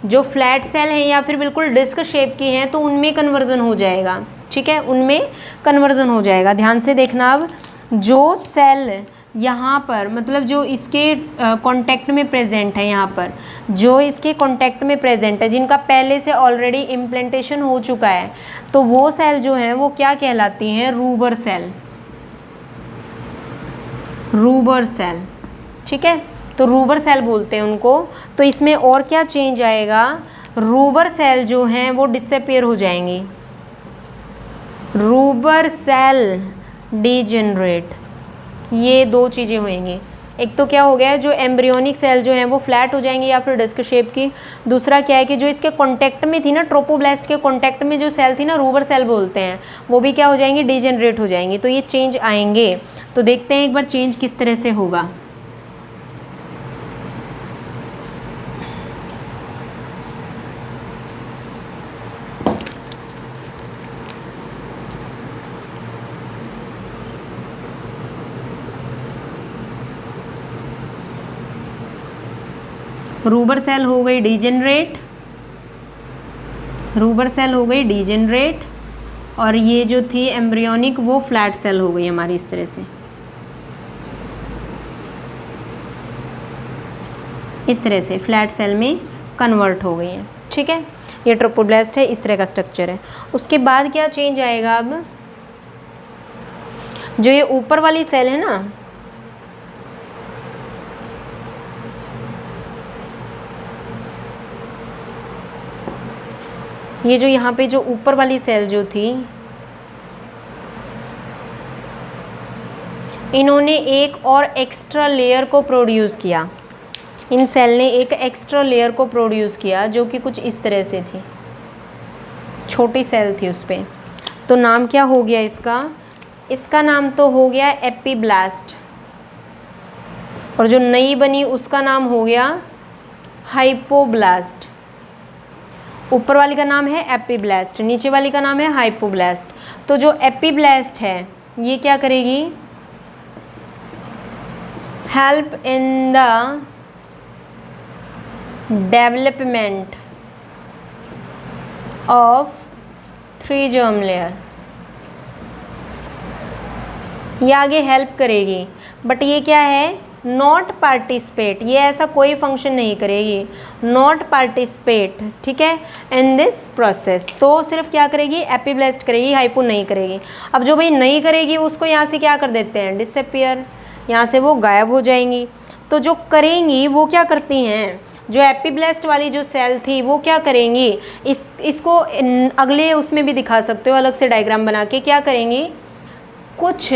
जो फ्लैट सेल हैं या फिर बिल्कुल डिस्क शेप की हैं तो उनमें कन्वर्जन हो जाएगा, ठीक है, उनमें कन्वर्जन हो जाएगा। ध्यान से देखना, अब जो सेल यहाँ पर मतलब जो इसके कांटेक्ट में प्रेजेंट है, यहाँ पर जो इसके कांटेक्ट में प्रेजेंट है, जिनका पहले से ऑलरेडी इम्प्लांटेशन हो चुका है, तो वो सेल जो हैं वो क्या कहलाती हैं? रूबर सेल, रूबर सेल, ठीक है। तो रूबर सेल बोलते हैं उनको। तो इसमें और क्या चेंज आएगा? रूबर सेल जो हैं वो डिसअपीयर हो जाएंगी, रूबर सेल डीजेनरेट, ये दो चीज़ें होंगी। एक तो क्या हो गया, जो एम्ब्रियोनिक सेल जो हैं वो फ्लैट हो जाएंगी या फिर डिस्क शेप की। दूसरा क्या है कि जो इसके कांटेक्ट में थी ना, ट्रोपोब्लास्ट के कांटेक्ट में जो सेल थी ना, रूबर सेल बोलते हैं, वो भी क्या हो जाएंगी? डीजेनरेट हो जाएंगी। तो ये चेंज आएंगे। तो देखते हैं एक बार चेंज किस तरह से होगा। रूबर सेल हो गई डीजेनरेट, रूबर सेल हो गई डीजेनरेट, और ये जो थी एम्ब्रियोनिक वो फ्लैट सेल हो गई हमारी इस तरह से, इस तरह से फ्लैट सेल में कन्वर्ट हो गई है, ठीक है। ये ट्रोपोब्लास्ट है, इस तरह का स्ट्रक्चर है। उसके बाद क्या चेंज आएगा? अब जो ये ऊपर वाली सेल है ना, ये जो यहाँ पे जो ऊपर वाली सेल जो थी, इन्होंने एक और एक्स्ट्रा लेयर को प्रोड्यूस किया। इन सेल ने एक एक्स्ट्रा लेयर को प्रोड्यूस किया जो कि कुछ इस तरह से थी, छोटी सेल थी उस पर। तो नाम क्या हो गया इसका? इसका नाम तो हो गया एपिब्लास्ट, और जो नई बनी उसका नाम हो गया हाइपोब्लास्ट। ऊपर वाली का नाम है एपिब्लास्ट, नीचे वाली का नाम है हाइपोब्लास्ट। तो जो एपिब्लास्ट है ये क्या करेगी? Help in the development of 3 germ layer, ये आगे हेल्प करेगी। बट ये क्या है? नॉट पार्टिसिपेट, ये ऐसा कोई फंक्शन नहीं करेगी, नॉट पार्टिसिपेट, ठीक है, इन दिस प्रोसेस। तो सिर्फ क्या करेगी, एपिब्लास्ट करेगी, हाइपो नहीं करेगी। अब जो भाई नहीं करेगी उसको यहाँ से क्या कर देते हैं, डिसअपियर, यहाँ से वो गायब हो जाएंगी। तो जो करेंगी वो क्या करती हैं, जो एपिब्लास्ट वाली जो सेल थी वो क्या करेंगी, इसको अगले उसमें भी दिखा सकते हो अलग से डायग्राम बना के, क्या करेंगी, कुछ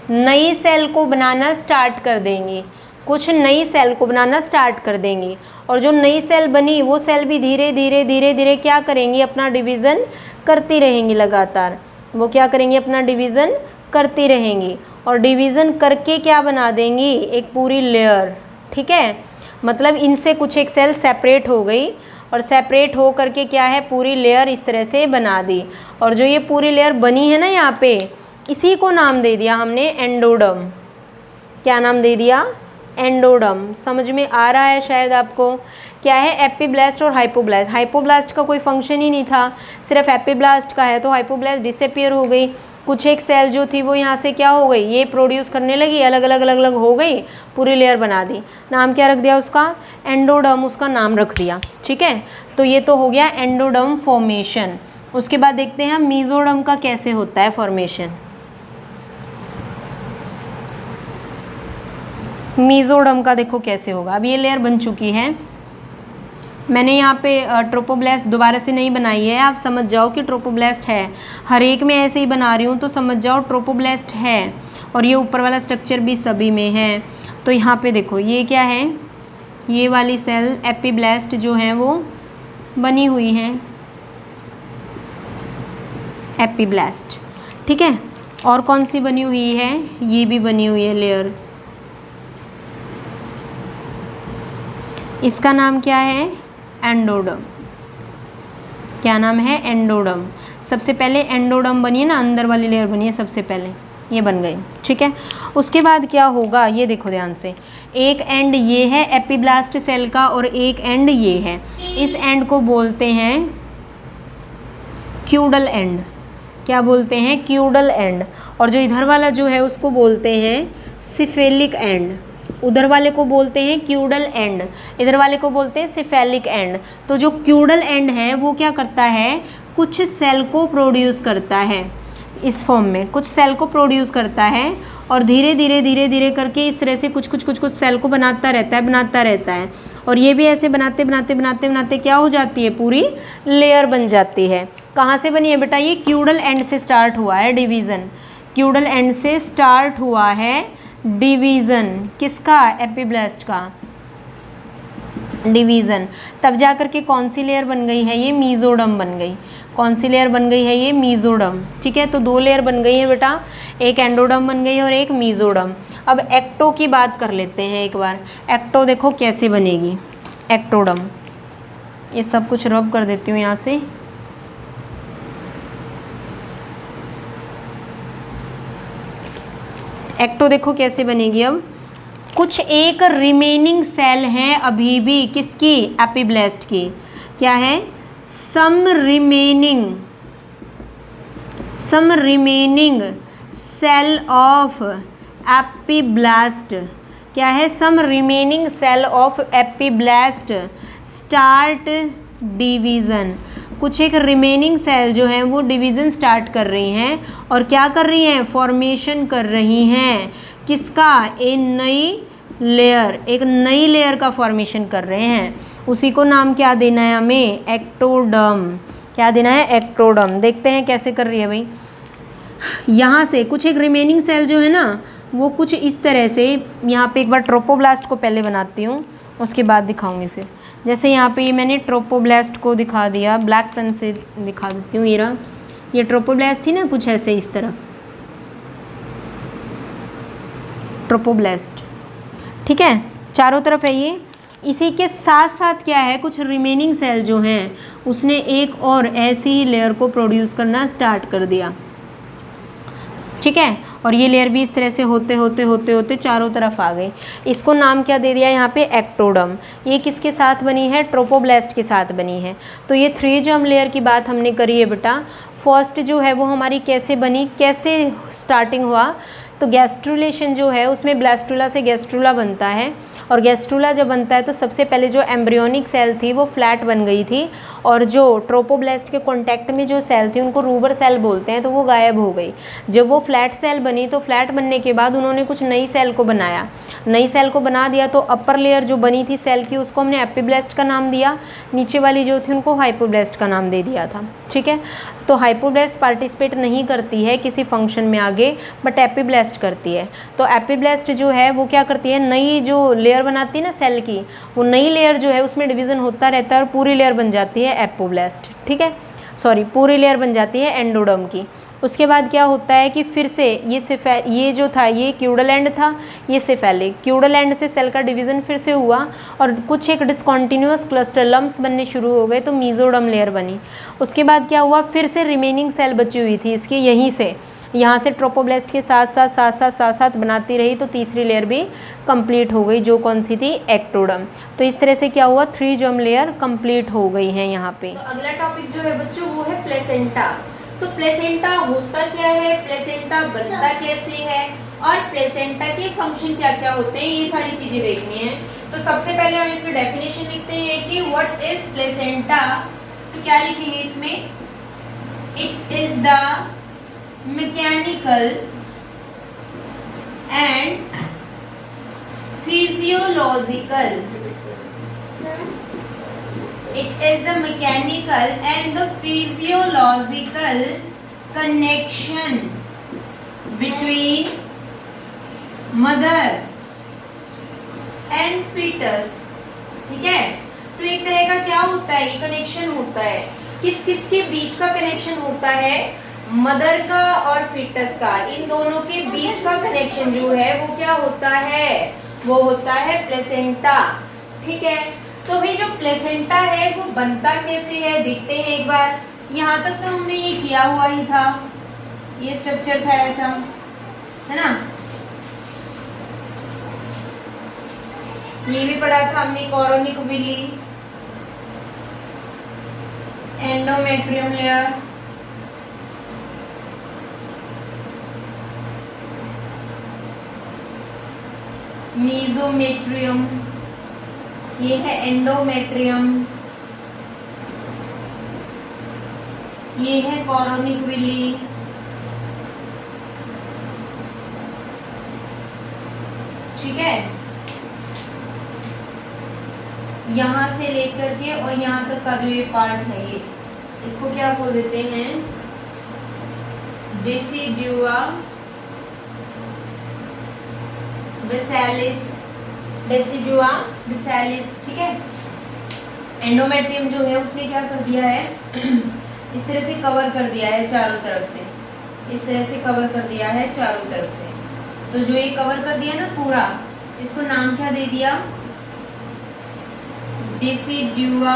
नई सेल को बनाना स्टार्ट कर देंगी, कुछ नई सेल को बनाना स्टार्ट कर देंगी। और जो नई सेल बनी वो सेल भी धीरे धीरे धीरे धीरे क्या करेंगी, अपना डिवीज़न करती रहेंगी लगातार, वो क्या करेंगी, अपना डिवीज़न करती रहेंगी। और डिवीज़न करके क्या बना देंगी, एक पूरी लेयर, ठीक है, मतलब इनसे कुछ एक सेल सेपरेट हो गई और सेपरेट हो करके क्या है, पूरी लेयर इस तरह से बना दी। और जो ये पूरी लेयर बनी है ना यहाँ पे, इसी को नाम दे दिया हमने एंडोडर्म। क्या नाम दे दिया, एंडोडर्म। समझ में आ रहा है शायद आपको, क्या है, एपिब्लास्ट और हाइपोब्लास्ट। हाइपोब्लास्ट का कोई फंक्शन ही नहीं था, सिर्फ एपिब्लास्ट का है, तो हाइपोब्लास्ट डिसअपियर हो गई। कुछ एक सेल जो थी वो यहाँ से क्या हो गई, ये प्रोड्यूस करने लगी, अलग अलग अलग अलग हो गई, पूरी लेयर बना दी। नाम क्या रख दिया उसका, एंडोडर्म, उसका नाम रख दिया, ठीक है। तो ये तो हो गया एंडोडर्म फॉर्मेशन। उसके बाद देखते हैं मीजोडर्म का कैसे होता है फॉर्मेशन। मीजोडर्म का देखो कैसे होगा। अब ये लेयर बन चुकी है, मैंने यहाँ पे ट्रोपोब्लास्ट दोबारा से नहीं बनाई है, आप समझ जाओ कि ट्रोपोब्लास्ट है, हर एक में ऐसे ही बना रही हूँ तो समझ जाओ ट्रोपोब्लास्ट है। और ये ऊपर वाला स्ट्रक्चर भी सभी में है। तो यहाँ पे देखो ये क्या है, ये वाली सेल एपिब्लास्ट जो है वो बनी हुई है, एपिब्लास्ट, ठीक है। और कौन सी बनी हुई है, ये भी बनी हुई है लेयर, इसका नाम क्या है, एंडोडर्म। क्या नाम है, एंडोडर्म। सबसे पहले एंडोडर्म बनी है ना, अंदर वाली लेयर बनी है सबसे पहले, ये बन गई, ठीक है। उसके बाद क्या होगा, ये देखो ध्यान से, एक एंड ये है एपिब्लास्ट सेल का और एक एंड ये है, इस एंड को बोलते हैं क्यूडल एंड। क्या बोलते हैं, क्यूडल एंड। और जो इधर वाला जो है उसको बोलते हैं सिफेलिक एंड। उधर वाले को बोलते हैं क्यूडल एंड, इधर वाले को बोलते हैं सिफेलिक एंड। तो जो क्यूडल एंड है वो क्या करता है, कुछ सेल को प्रोड्यूस करता है, इस फॉर्म में कुछ सेल को प्रोड्यूस करता है और धीरे धीरे धीरे धीरे करके इस तरह से कुछ सेल को बनाता रहता है। और ये भी ऐसे बनाते बनाते क्या हो जाती है, पूरी लेयर बन जाती है। कहाँ से बनी है बेटा, ये क्यूडल एंड से स्टार्ट हुआ है डिवीज़न, क्यूडल एंड से स्टार्ट हुआ है डिवीज़न, किसका, एपिब्लास्ट का डिवीज़न। तब जा कर के कौन सी लेयर बन गई है, ये मीजोडर्म बन गई। कौन सी लेयर बन गई है, ये मीजोडर्म, ठीक है। तो दो लेयर बन गई है बेटा, एक एंडोडर्म बन गई है और एक मीजोडर्म। अब एक्टो की बात कर लेते हैं एक बार। एक्टो देखो कैसे बनेगी, एक्टोडर्म, ये सब कुछ रब कर देती हूँ यहाँ से। एक्टो देखो कैसे बनेगी। अब कुछ एक रिमेनिंग सेल हैं अभी भी, किसकी, एपिब्लास्ट की। क्या है, some remaining cell of epiblast. क्या है, some remaining cell of epiblast start division. कुछ एक रिमेनिंग सेल जो हैं वो डिवीज़न स्टार्ट कर रही हैं और क्या कर रही हैं, फॉर्मेशन कर रही हैं, किसका, एक नई लेयर का फॉर्मेशन कर रहे हैं। उसी को नाम क्या देना है हमें, एक्टोडर्म। क्या देना है, एक्टोडर्म। देखते हैं कैसे कर रही है भाई। यहाँ से कुछ एक रिमेनिंग सेल जो है ना वो कुछ इस तरह से, यहाँ पे एक बार ट्रोपोब्लास्ट को पहले बनाती हूँ उसके बाद दिखाऊंगी फिर। जैसे यहाँ पे ये मैंने ट्रोपोब्लास्ट को दिखा दिया, ब्लैक पेन से दिखा देती हूँ। ये ट्रोपोब्लास्ट थी ना कुछ ऐसे इस तरह, ट्रोपोब्लास्ट, ठीक है, चारों तरफ है ये। इसी के साथ साथ क्या है, कुछ रिमेनिंग सेल जो हैं उसने एक और ऐसी ही लेयर को प्रोड्यूस करना स्टार्ट कर दिया, ठीक है। और ये लेयर भी इस तरह से होते चारों तरफ आ गई। इसको नाम क्या दे दिया यहाँ पे, एक्टोडर्म। ये किसके साथ बनी है, ट्रोपोब्लास्ट के साथ बनी है। तो ये 3 जर्म लेयर की बात हमने करी है बेटा। फर्स्ट जो है वो हमारी कैसे बनी, कैसे स्टार्टिंग हुआ, तो गैस्ट्रुलेशन जो है उसमें ब्लास्टुला से गैस्ट्रुला बनता है, और गैस्ट्रुला जब बनता है तो सबसे पहले जो एम्ब्रियोनिक सेल थी वो फ्लैट बन गई थी, और जो ट्रोपोब्लास्ट के कांटेक्ट में जो सेल थी उनको रूबर सेल बोलते हैं, तो वो गायब हो गई। जब वो फ्लैट सेल बनी तो फ्लैट बनने के बाद उन्होंने कुछ नई सेल को बनाया, नई सेल को बना दिया तो अपर लेयर जो बनी थी सेल की उसको हमने एपिब्लास्ट का नाम दिया, नीचे वाली जो थी उनको हाइपोब्लास्ट का नाम दे दिया था। ठीक है, तो हाइपोब्लास्ट पार्टिसिपेट नहीं करती है किसी फंक्शन में आगे, बट एपिब्लास्ट करती है। तो एपिब्लास्ट जो है वो क्या करती है, नई जो लेयर बनाती है ना सेल की, वो नई लेयर जो है उसमें डिवीज़न होता रहता है और पूरी लेयर बन जाती है एपोब्लास्ट। ठीक है, सॉरी, पूरी लेयर बन जाती है एंडोडर्म की। उसके बाद क्या होता है कि फिर से ये जो था ये क्यूडल एंड था, ये सिफेलिक। क्यूडल एंड से सेल का डिवीज़न फिर से हुआ और कुछ एक डिसकॉन्टिन्यूअस क्लस्टर लम्प्स बनने शुरू हो गए, तो मीजोडर्म लेयर बनी। उसके बाद क्या हुआ, फिर से रिमेनिंग सेल बची हुई थी इसकी, यहाँ से ट्रोपोब्लास्ट के साथ बनाती रही, तो तीसरी लेयर भी कंप्लीट हो गई, जो कौन सी थी, एक्टोडर्म। तो इस तरह से क्या हुआ, 3 जर्म लेयर कंप्लीट हो गई है यहाँ पे। तो अगला टॉपिक जो है बच्चों वो है प्लेसेंटा। तो प्लेसेंटा होता क्या है, प्लेसेंटा बनता कैसे है, और प्लेसेंटा के फंक्शन क्या क्या होते हैं, ये सारी चीजें देखनी है। तो सबसे पहले हम इसमें डेफिनेशन लिखते हैं कि व्हाट इज प्लेसेंटा। तो क्या लिखेंगे इसमें, it is the mechanical and physiological, it is the mechanical and the physiological connection between mother and fetus। ठीक है, तो एक तरह का क्या होता है, ये कनेक्शन होता है, किस किस के बीच का कनेक्शन होता है, मदर का और फीटस का, इन दोनों के बीच का कनेक्शन जो है वो क्या होता है, वो होता है प्लेसेंटा। ठीक है, तो भाई जो प्लेसेंटा है वो बनता कैसे है, देखते हैं एक बार। यहाँ तक तो हमने ये किया हुआ ही था, ये स्ट्रक्चर था ऐसा, है ना, ये भी पढ़ा था हमने, कोरोनिक विली, एंडोमेट्रियम लेयर, मीजोमेट्रियम, ये है एंडोमेट्रियम, ये है कोरोनिक विली, ठीक है, यहां से लेकर के और यहां तक का जो ये पार्ट है, ये इसको क्या बोल देते हैं, डेसिडुआ बेसिलिस, डेसिडुआ बेसिलिस। ठीक है, एंडोमेट्रियम जो है उसने क्या कर दिया है, इस तरह से कवर कर दिया है चारों तरफ से, इस तरह से कवर कर दिया है चारों तरफ से। तो जो ये कवर कर दिया ना पूरा, इसको नाम क्या दे दिया, डेसिडुआ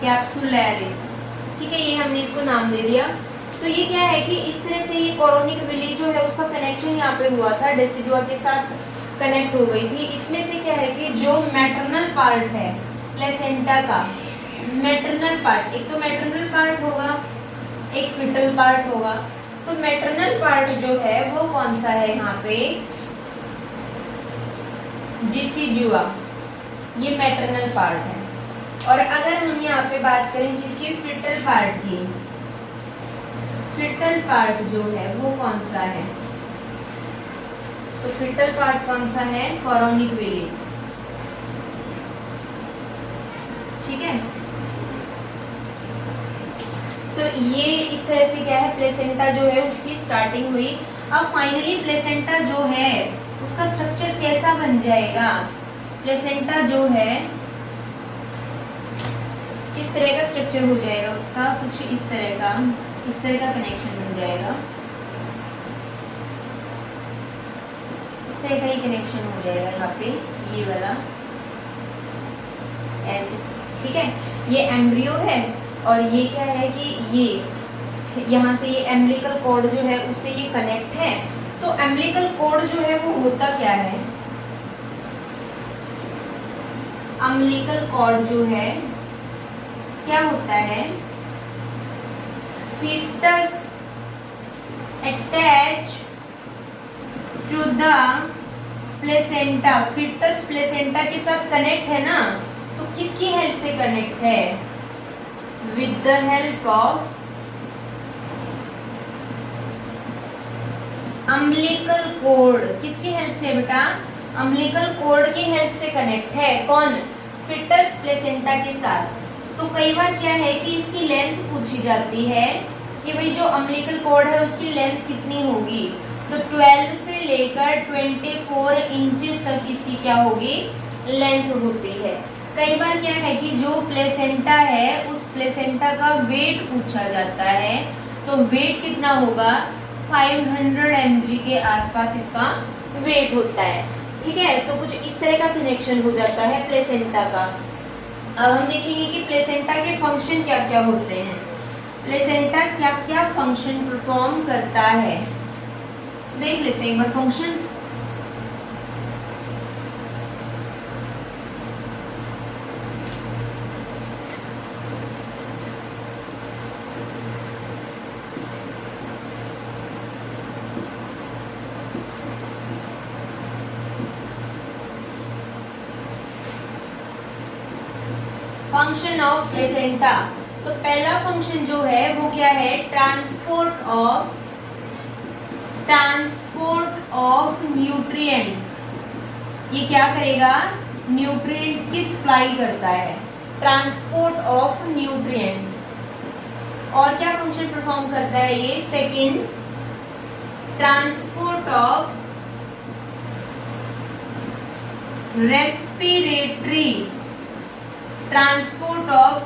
कैप्सुलैरिस। ठीक है, ये हमने इसको नाम दे दिया। तो ये क्या है कि इस तरह से ये कोरोनिक विली जो है उसका कनेक्शन यहाँ पे हुआ था, डेसिडुआ के साथ कनेक्ट हो गई थी। इसमें से क्या है कि जो मैटरनल पार्ट है प्लेसेंटा का, मैटरनल पार्ट, एक तो मैटरनल पार्ट होगा, एक फिटल पार्ट होगा। तो मैटरनल पार्ट जो है वो कौन सा है यहाँ पे, डेसिडुआ, ये मैटरनल पार्ट है। और अगर हम यहाँ पे बात करें किसकी, फिटल पार्ट की, फिटल पार्ट जो है वो कौन सा है, तो फिटल पार्ट कौन सा है, कोरोनिक विली। ठीक है, तो ये इस तरह से क्या है, प्लेसेंटा जो है उसकी स्टार्टिंग हुई। अब फाइनली प्लेसेंटा जो है उसका स्ट्रक्चर कैसा बन जाएगा, प्लेसेंटा जो है किस तरह का स्ट्रक्चर हो जाएगा उसका, कुछ इस तरह का कनेक्शन बन जाएगा, इस तरह का ही कनेक्शन हो जाएगा यहाँ पे, ये वाला ऐसे। ठीक है, ये एम्ब्रियो है और ये क्या है कि ये यहाँ से ये एम्ब्लिकल कॉर्ड जो है उससे ये कनेक्ट है। तो एम्ब्लिकल कॉर्ड जो है वो होता क्या है, अम्बिलिकल कॉर्ड जो है क्या होता है, foetus attach to the placenta, foetus placenta के साथ कनेक्ट है ना, तो किसकी हेल्प से कनेक्ट है? With the help of umbilical cord. किसकी हेल्प से बेटा? अम्बिलिकल कॉर्ड की हेल्प से कनेक्ट है। कौन? फिटस प्लेसेंटा के साथ। तो कई बार क्या है कि इसकी लेंथ पूछी जाती है कि भाई जो अम्बिलिकल कॉर्ड है उसकी लेंथ कितनी होगी, तो 12 से लेकर 24 इंचेस तक इसकी क्या होगी? लेंथ होती है। कई बार क्या है कि जो प्लेसेंटा है उस प्लेसेंटा का वेट पूछा जाता है, तो वेट कितना होगा? 500 mg के आसपास इसका वेट होता है। ठीक है, तो कुछ इस तरह का कनेक्शन हो जाता है प्लेसेंटा का। अब हम देखेंगे कि प्लेसेंटा के फंक्शन क्या क्या होते हैं, प्लेसेंटा क्या क्या फंक्शन परफॉर्म करता है। देख लेते हैं एक बार फंक्शन। Function of placenta. तो पहला फंक्शन जो है वो क्या है? Transport of nutrients. ये क्या करेगा? न्यूट्रिएंट्स की सप्लाई करता है, ट्रांसपोर्ट ऑफ न्यूट्रिएंट्स। और क्या फंक्शन परफॉर्म करता है ये? Second, transport of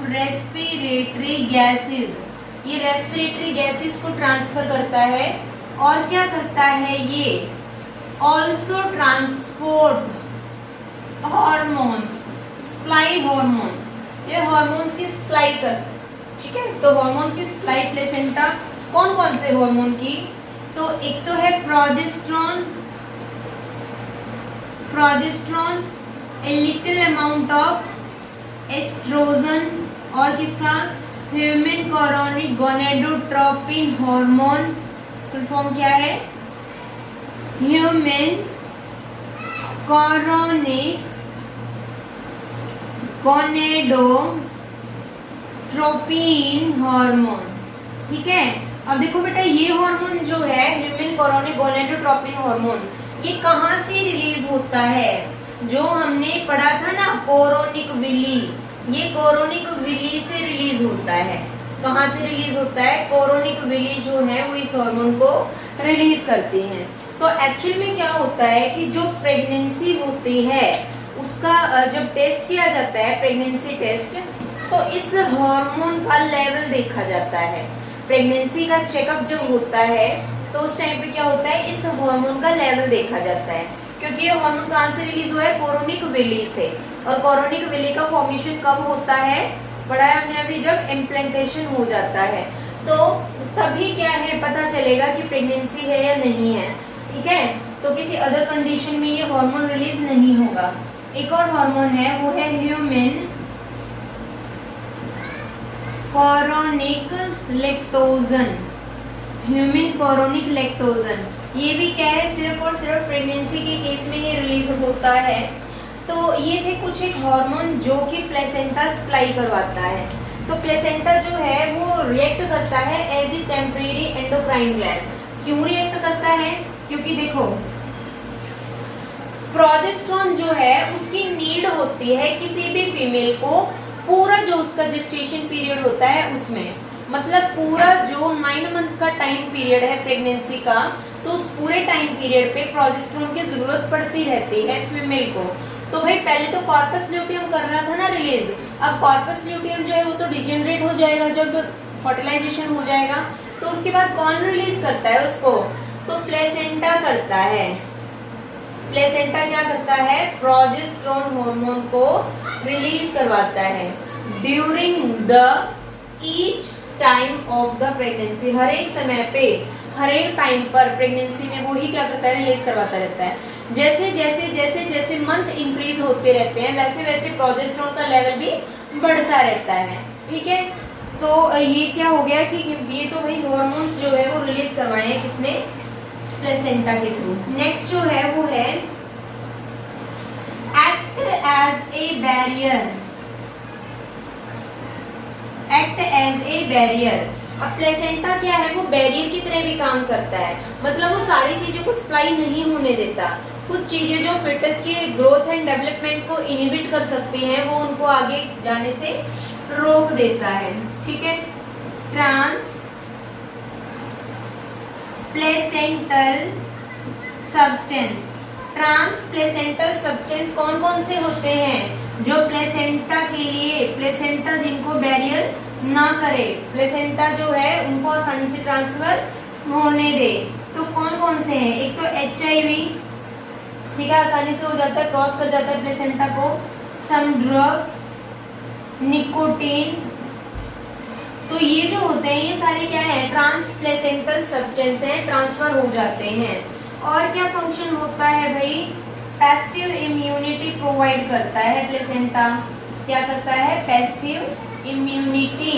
respiratory gases. ये रेस्पिरेटरी गैसेस को ट्रांसफर करता है। और क्या करता है ये? Also transport hormones, supply hormone. ये हार्मोन्स की सप्लाई कर, ठीक है, तो हार्मोन्स की सप्लाई प्लेसेंटा कौन कौन से हार्मोन की? तो एक तो है progesterone, a little amount of oestrogen, और किसका? Human chorionic gonadotropin hormone. Full form क्या है? Human chorionic gonadotropin hormone. ठीक है, अब देखो बेटा ये हार्मोन जो है ह्यूमन कोरोनिक गोनेडोट्रोपिन हार्मोन, ये कहाँ से रिलीज होता है? जो हमने पढ़ा था ना कोरोनिक विली, ये कोरोनिक विली से रिलीज होता है। कहाँ से रिलीज होता है? कोरोनिक विली जो है वो इस हार्मोन को रिलीज करती हैं। तो एक्चुअल में क्या होता है कि जो प्रेगनेंसी होती है उसका जब टेस्ट किया जाता है, प्रेगनेंसी टेस्ट, तो इस हार्मोन का लेवल देखा जाता है। प्रेगनेंसी का चेकअप जब होता है तो उस टाइम पे क्या होता है? इस हार्मोन का लेवल देखा जाता है, क्योंकि ये हार्मोन कहाँ से रिलीज हुआ है? कोरोनिक विली से। और कोरोनिक विली का फॉर्मेशन कब होता है? पढ़ा है हमने अभी, जब इम्प्लांटेशन हो जाता है, तो तभी क्या है पता चलेगा कि प्रेगनेंसी है या नहीं है। ठीक है, तो किसी अदर कंडीशन में ये हार्मोन रिलीज नहीं होगा। एक और हार्मोन है, वो है human chorionic lactogen. Human chorionic lactogen, ये भी क्या है? सिर्फ और सिर्फ प्रेगनेंसी के केस में ही रिलीज होता है। तो ये थे कुछ एक हार्मोन जो कि प्लेसेंटा सप्लाई करवाता है। तो प्लेसेंटा जो है वो रिएक्ट करता है as a temporary endocrine gland. क्यों रिएक्ट करता है? क्योंकि देखो प्रोजेस्टेरोन जो है उसकी नीड होती है किसी भी फीमेल को, पूरा जो उसका जेस्टेशन पीरियड होता है उसमें, मतलब पूरा जो 9 मंथ का टाइम पीरियड है प्रेगनेंसी का, तो उस पूरे टाइम पीरियड पे प्रोजेस्टेरोन की जरूरत पड़ती रहती है फीमेल को। तो भाई पहले तो कॉर्पस ल्यूटियम कर रहा था ना रिलीज, अब कॉर्पस ल्यूटियम जो है वो तो डिजेनरेट हो जाएगा जब फर्टिलाइजेशन हो जाएगा, तो उसके बाद कौन रिलीज करता है उसको? तो प्लेसेंटा करता है। प्लेसेंटा क्या करता है? प्रोजेस्टेरोन हार्मोन को रिलीज करवाता है during the each time of the pregnancy. हर एक समय पे, हर एक टाइम पर प्रेगनेंसी में वो ही क्या करता है? रिलीज करवाता रहता है। जैसे जैसे जैसे जैसे मंथ इंक्रीज होते रहते हैं वैसे वैसे प्रोजेस्टेरोन का लेवल भी बढ़ता रहता है। ठीक है, तो ये क्या हो गया कि ये तो भाई हॉर्मोन्स जो है वो रिलीज करवाए हैं किसने, प्लेसेंटा के थ्रू। नेक्स्ट जो है वो है act as a barrier, act as a barrier. अब प्लेसेंटा क्या है, वो बैरियर की तरह भी काम करता है, मतलब वो सारी चीजों को सप्लाई नहीं होने देता। कुछ चीजें जो फिटस की ग्रोथ एंड डेवलपमेंट को इनहिबिट कर सकती हैं वो उनको आगे जाने से रोक देता है। ठीक है, transplacental substance, transplacental substance कौन कौन से होते हैं, जो प्लेसेंटा के लिए, प्लेसेंटा जिनको बैरियर ना करे, प्लेसेंटा जो है उनको आसानी से ट्रांसफर होने दे, तो कौन कौन से हैं। एक तो HIV, ठीक है, आसानी से हो जाता है, क्रॉस कर जाता है प्लेसेंटा को। सम ड्रग्स, निकोटीन, तो ये जो होते हैं ये सारे क्या है, ट्रांस प्लेसेंटल सब्सटेंस हैं, ट्रांसफर हो जाते हैं। और क्या फंक्शन होता है भाई, पैसिव इम्यूनिटी प्रोवाइड करता है प्लेसेंटा, क्या करता है, पैसिव इम्यूनिटी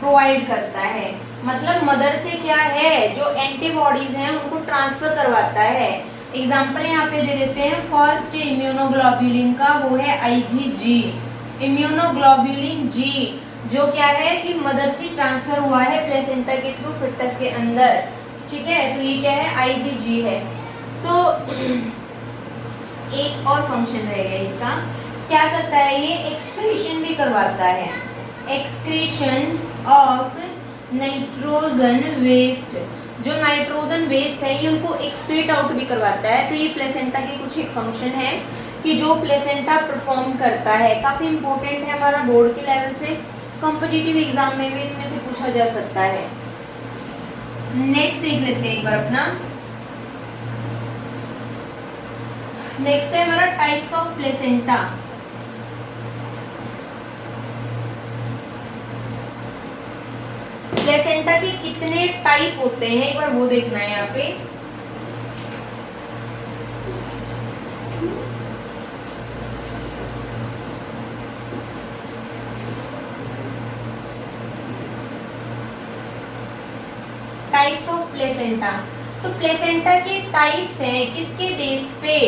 प्रोवाइड करता है, मतलब मदर से क्या है, जो एंटीबॉडीज हैं उनको ट्रांसफर करवाता है। एग्जाम्पल यहाँ पे दे देते हैं, फर्स्ट इम्यूनोग्लोब्यूलिन का वो है IgG, इम्यूनोग्लोब्यूलिन G, जो क्या है कि मदर से ट्रांसफर हुआ है प्लेसेंटा के थ्रू फिटस के अंदर। ठीक है, तो ये क्या है, IgG है। तो एक और फंक्शन रहेगा इसका, क्या करता है ये, एक्सक्रीशन भी करवाता है, एक्सक्रीशन ऑफ नाइट्रोजन वेस्ट, जो नाइट्रोजन वेस्ट है ये उनको एक्सक्रीट आउट भी करवाता है। तो ये प्लेसेंटा के कुछ एक फंक्शन है कि जो प्लेसेंटा परफॉर्म करता है, काफी इंपॉर्टेंट है हमारा बोर्ड के लेवल से, कॉम्पिटिटिव एग्जाम में भी इसमें से पूछा जा सकता है। नेक्स्ट देख लेते हैं एक बार अपना, नेक्स्ट है हमारा टाइप्स ऑफ प्लेसेंटा। प्लेसेंटा के कितने टाइप होते हैं एक बार वो देखना है यहाँ पे। टाइप्स ऑफ प्लेसेंटा, तो प्लेसेंटा के टाइप्स हैं किसके बेस पे,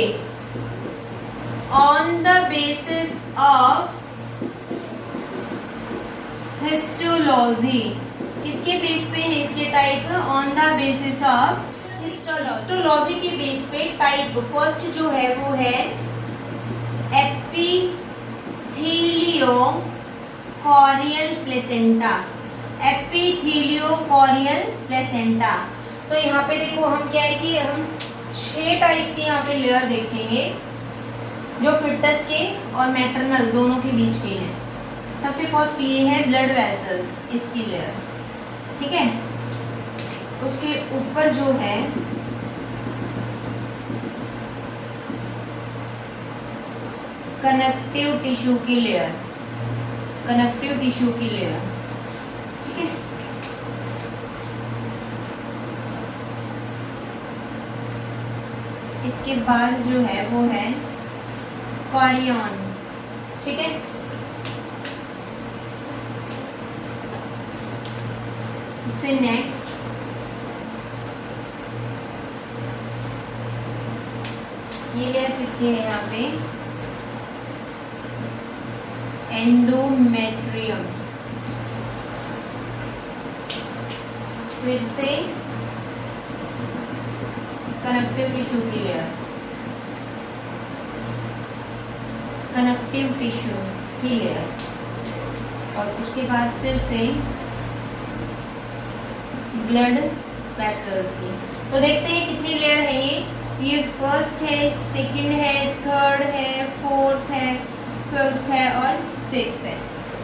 on the basis of histology, किसके बेस पे है इसके type, on the basis of histology के बेस पे टाइप। फर्स्ट जो है वो है एपिथेलियोकोरियल प्लेसेंटा, एपिथेलियोकोरियल प्लेसेंटा। तो यहाँ पे देखो हम क्या है कि हम 6 टाइप के यहाँ पे लेयर देखेंगे जो फिटस के और मैटरनल दोनों के बीच के हैं। सबसे फर्स्ट ये है ब्लड वेसल्स, इसकी लेयर, ठीक है। उसके ऊपर जो है कनेक्टिव टिश्यू की लेयर, कनेक्टिव टिश्यू की लेयर, ठीक है। इसके बाद जो है वो है कॉरियन, ठीक है। इससे नेक्स्ट ये लेयर किसकी है यहाँ पे, एंडोमेट्रियम। फिर से कनेक्टिव टिश्यू की लेयर, कनेक्टिव टिश्यू की लेयर, और उसके बाद फिर से ब्लड वेसल्स की। तो देखते हैं कितनी लेयर है ये फर्स्ट है, सेकंड है, थर्ड है, फोर्थ है, फिफ्थ है और सिक्स्थ है।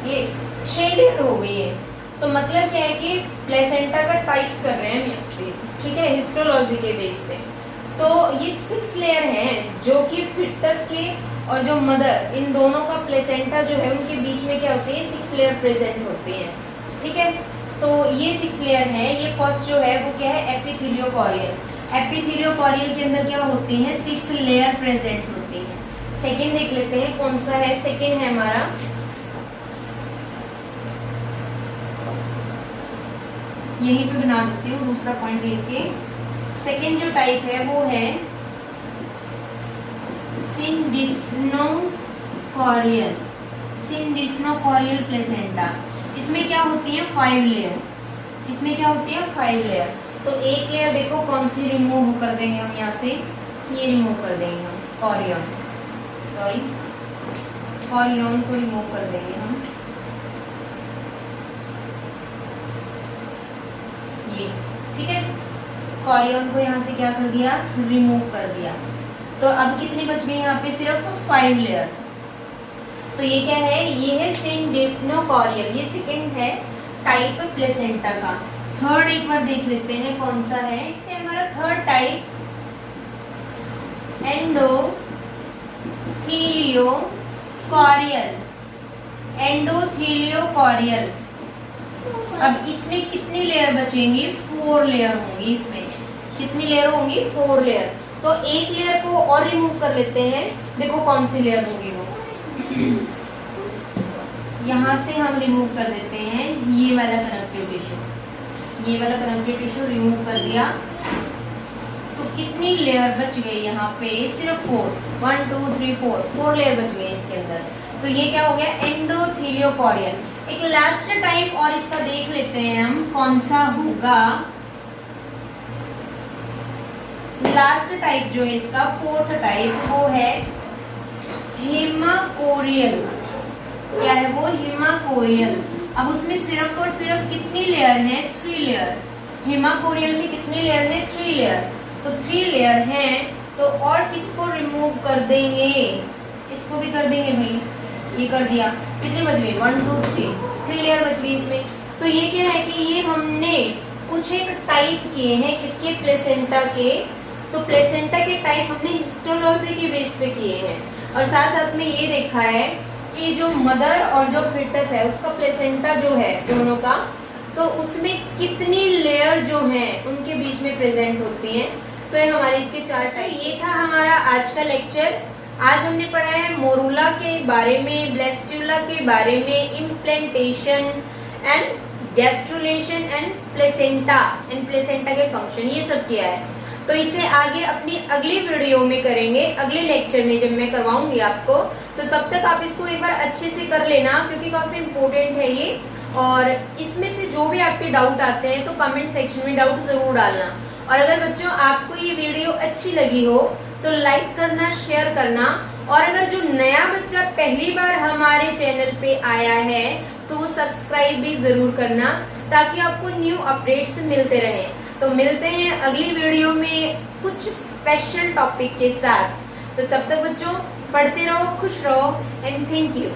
ये 6 लेयर हो गई है। तो मतलब क्या है कि प्लेसेंटा का टाइप्स कर रहे हैं हम यहाँ पे, ठीक है, हिस्टोलॉजी के बेस पे। तो ये 6 लेयर हैं जो कि फिटस के और जो मदर, इन दोनों का प्लेसेंटा जो है उनके बीच में क्या होती है, 6 लेयर प्रेजेंट होती हैं, ठीक है। तो ये 6 लेयर है। ये फर्स्ट जो है वो क्या है, एपिथेलियोकोरियल। एपिथेलियोकोरियल के अंदर क्या होती हैं, 6 लेयर प्रेजेंट होती हैं। सेकंड देख लेते हैं कौन सा है, सेकंड है हमारा यहीं पे बना देती हूँ दूसरा पॉइंट लेके। सेकेंड जो टाइप है वो है सिंडिस्नोकोरियल, सिंडिस्नोकोरियल प्लेसेंटा। इसमें क्या होती है 5 लेयर, इसमें क्या होती है 5 लेयर। तो एक लेयर देखो कौन सी रिमूव कर देंगे हम यहाँ से, ये रिमूव कर देंगे हम, कोरियन, सॉरी कोरियन को रिमूव कर देंगे हम, ये ठीक है। कोरियन को यहाँ से क्या कर दिया, रिमूव कर दिया। तो अब कितनी बच गई यहाँ पे, सिर्फ 5 लेयर। तो ये क्या है, ये है सिंडिस्नोकोरियल, ये सेकंड है टाइप प्लेसेंटा का। थर्ड एक बार देख लेते हैं कौन सा है। इससे हमारा थर्ड टाइप एंडोथीलियोकोरियल, एंडोथीलियोकोरियल। अब इसमें कितनी लेयर बचेंगी, 4 लेयर होंगी। इसमें कितनी लेयर होंगी, 4 लेयर। तो एक लेयर को और रिमूव कर लेते हैं, देखो कौन सी लेयर होगी वो। यहाँ से हम रिमूव कर देते हैं ये वाला कनेक्टिव टिश्यू, ये वाला कनेक्टिव टिश्यू रिमूव कर दिया। तो कितनी लेयर बच गई यहाँ पे, सिर्फ 4, 1 2 3 4 लेयर बच गई इसके अंदर। तो ये क्या हो गया, एंडोथीलियोकोरियल। एक लास्ट टाइप और इसका देख लेते हैं हम कौन सा होगा। लास्ट टाइप जो है इसका, फोर्थ टाइप, वो है हिमाकोरियल। क्या है वो, हिमाकोरियल। अब उसमें सिर्फ और सिर्फ कितनी लेयर है, 3 लेयर। हिमाकोरियल में कितनी लेयर है, 3 लेयर। तो 3 लेयर हैं, तो और किसको रिमूव कर देंगे, इसको भी कर देंगे भाई, ये कर दिया। कितनी बच गई, 1 2 3 लेयर बच गई इसमें। तो ये क्या है कि ये हमने कुछ एक टाइप किए हैं किसके, प्लेसेंटा के। तो प्लेसेंटा के टाइप हमने हिस्टोलॉजी के बेस पे किए हैं, और साथ साथ में ये देखा है कि जो मदर और जो फिटस है उसका प्लेसेंटा जो है दोनों का, तो उसमें कितनी लेयर जो हैं उनके बीच में प्रेजेंट होती हैं। तो ये हमारे इसके 4 टाइप। ये था हमारा आज का लेक्चर। आज हमने पढ़ा है मोरूला के बारे में, ब्लेस्ट्यूला के बारे में, implantation and gastrulation and placenta के फंक्शन, ये सब किया है। तो इसे आगे अपनी अगली वीडियो में करेंगे, अगले लेक्चर में जब मैं करवाऊंगी आपको। तो तब तक आप इसको एक बार अच्छे से कर लेना, क्योंकि काफ़ी इम्पोर्टेंट है ये। और इसमें से जो भी आपके डाउट आते हैं तो कमेंट सेक्शन में डाउट ज़रूर डालना। और अगर बच्चों आपको ये वीडियो अच्छी लगी हो तो लाइक करना, शेयर करना। और अगर जो नया बच्चा पहली बार हमारे चैनल पे आया है तो वो सब्सक्राइब भी ज़रूर करना, ताकि आपको न्यू अपडेट्स मिलते रहें। तो मिलते हैं अगली वीडियो में कुछ स्पेशल टॉपिक के साथ। तो तब तक बच्चों पढ़ते रहो, खुश रहो, एंड थैंक यू।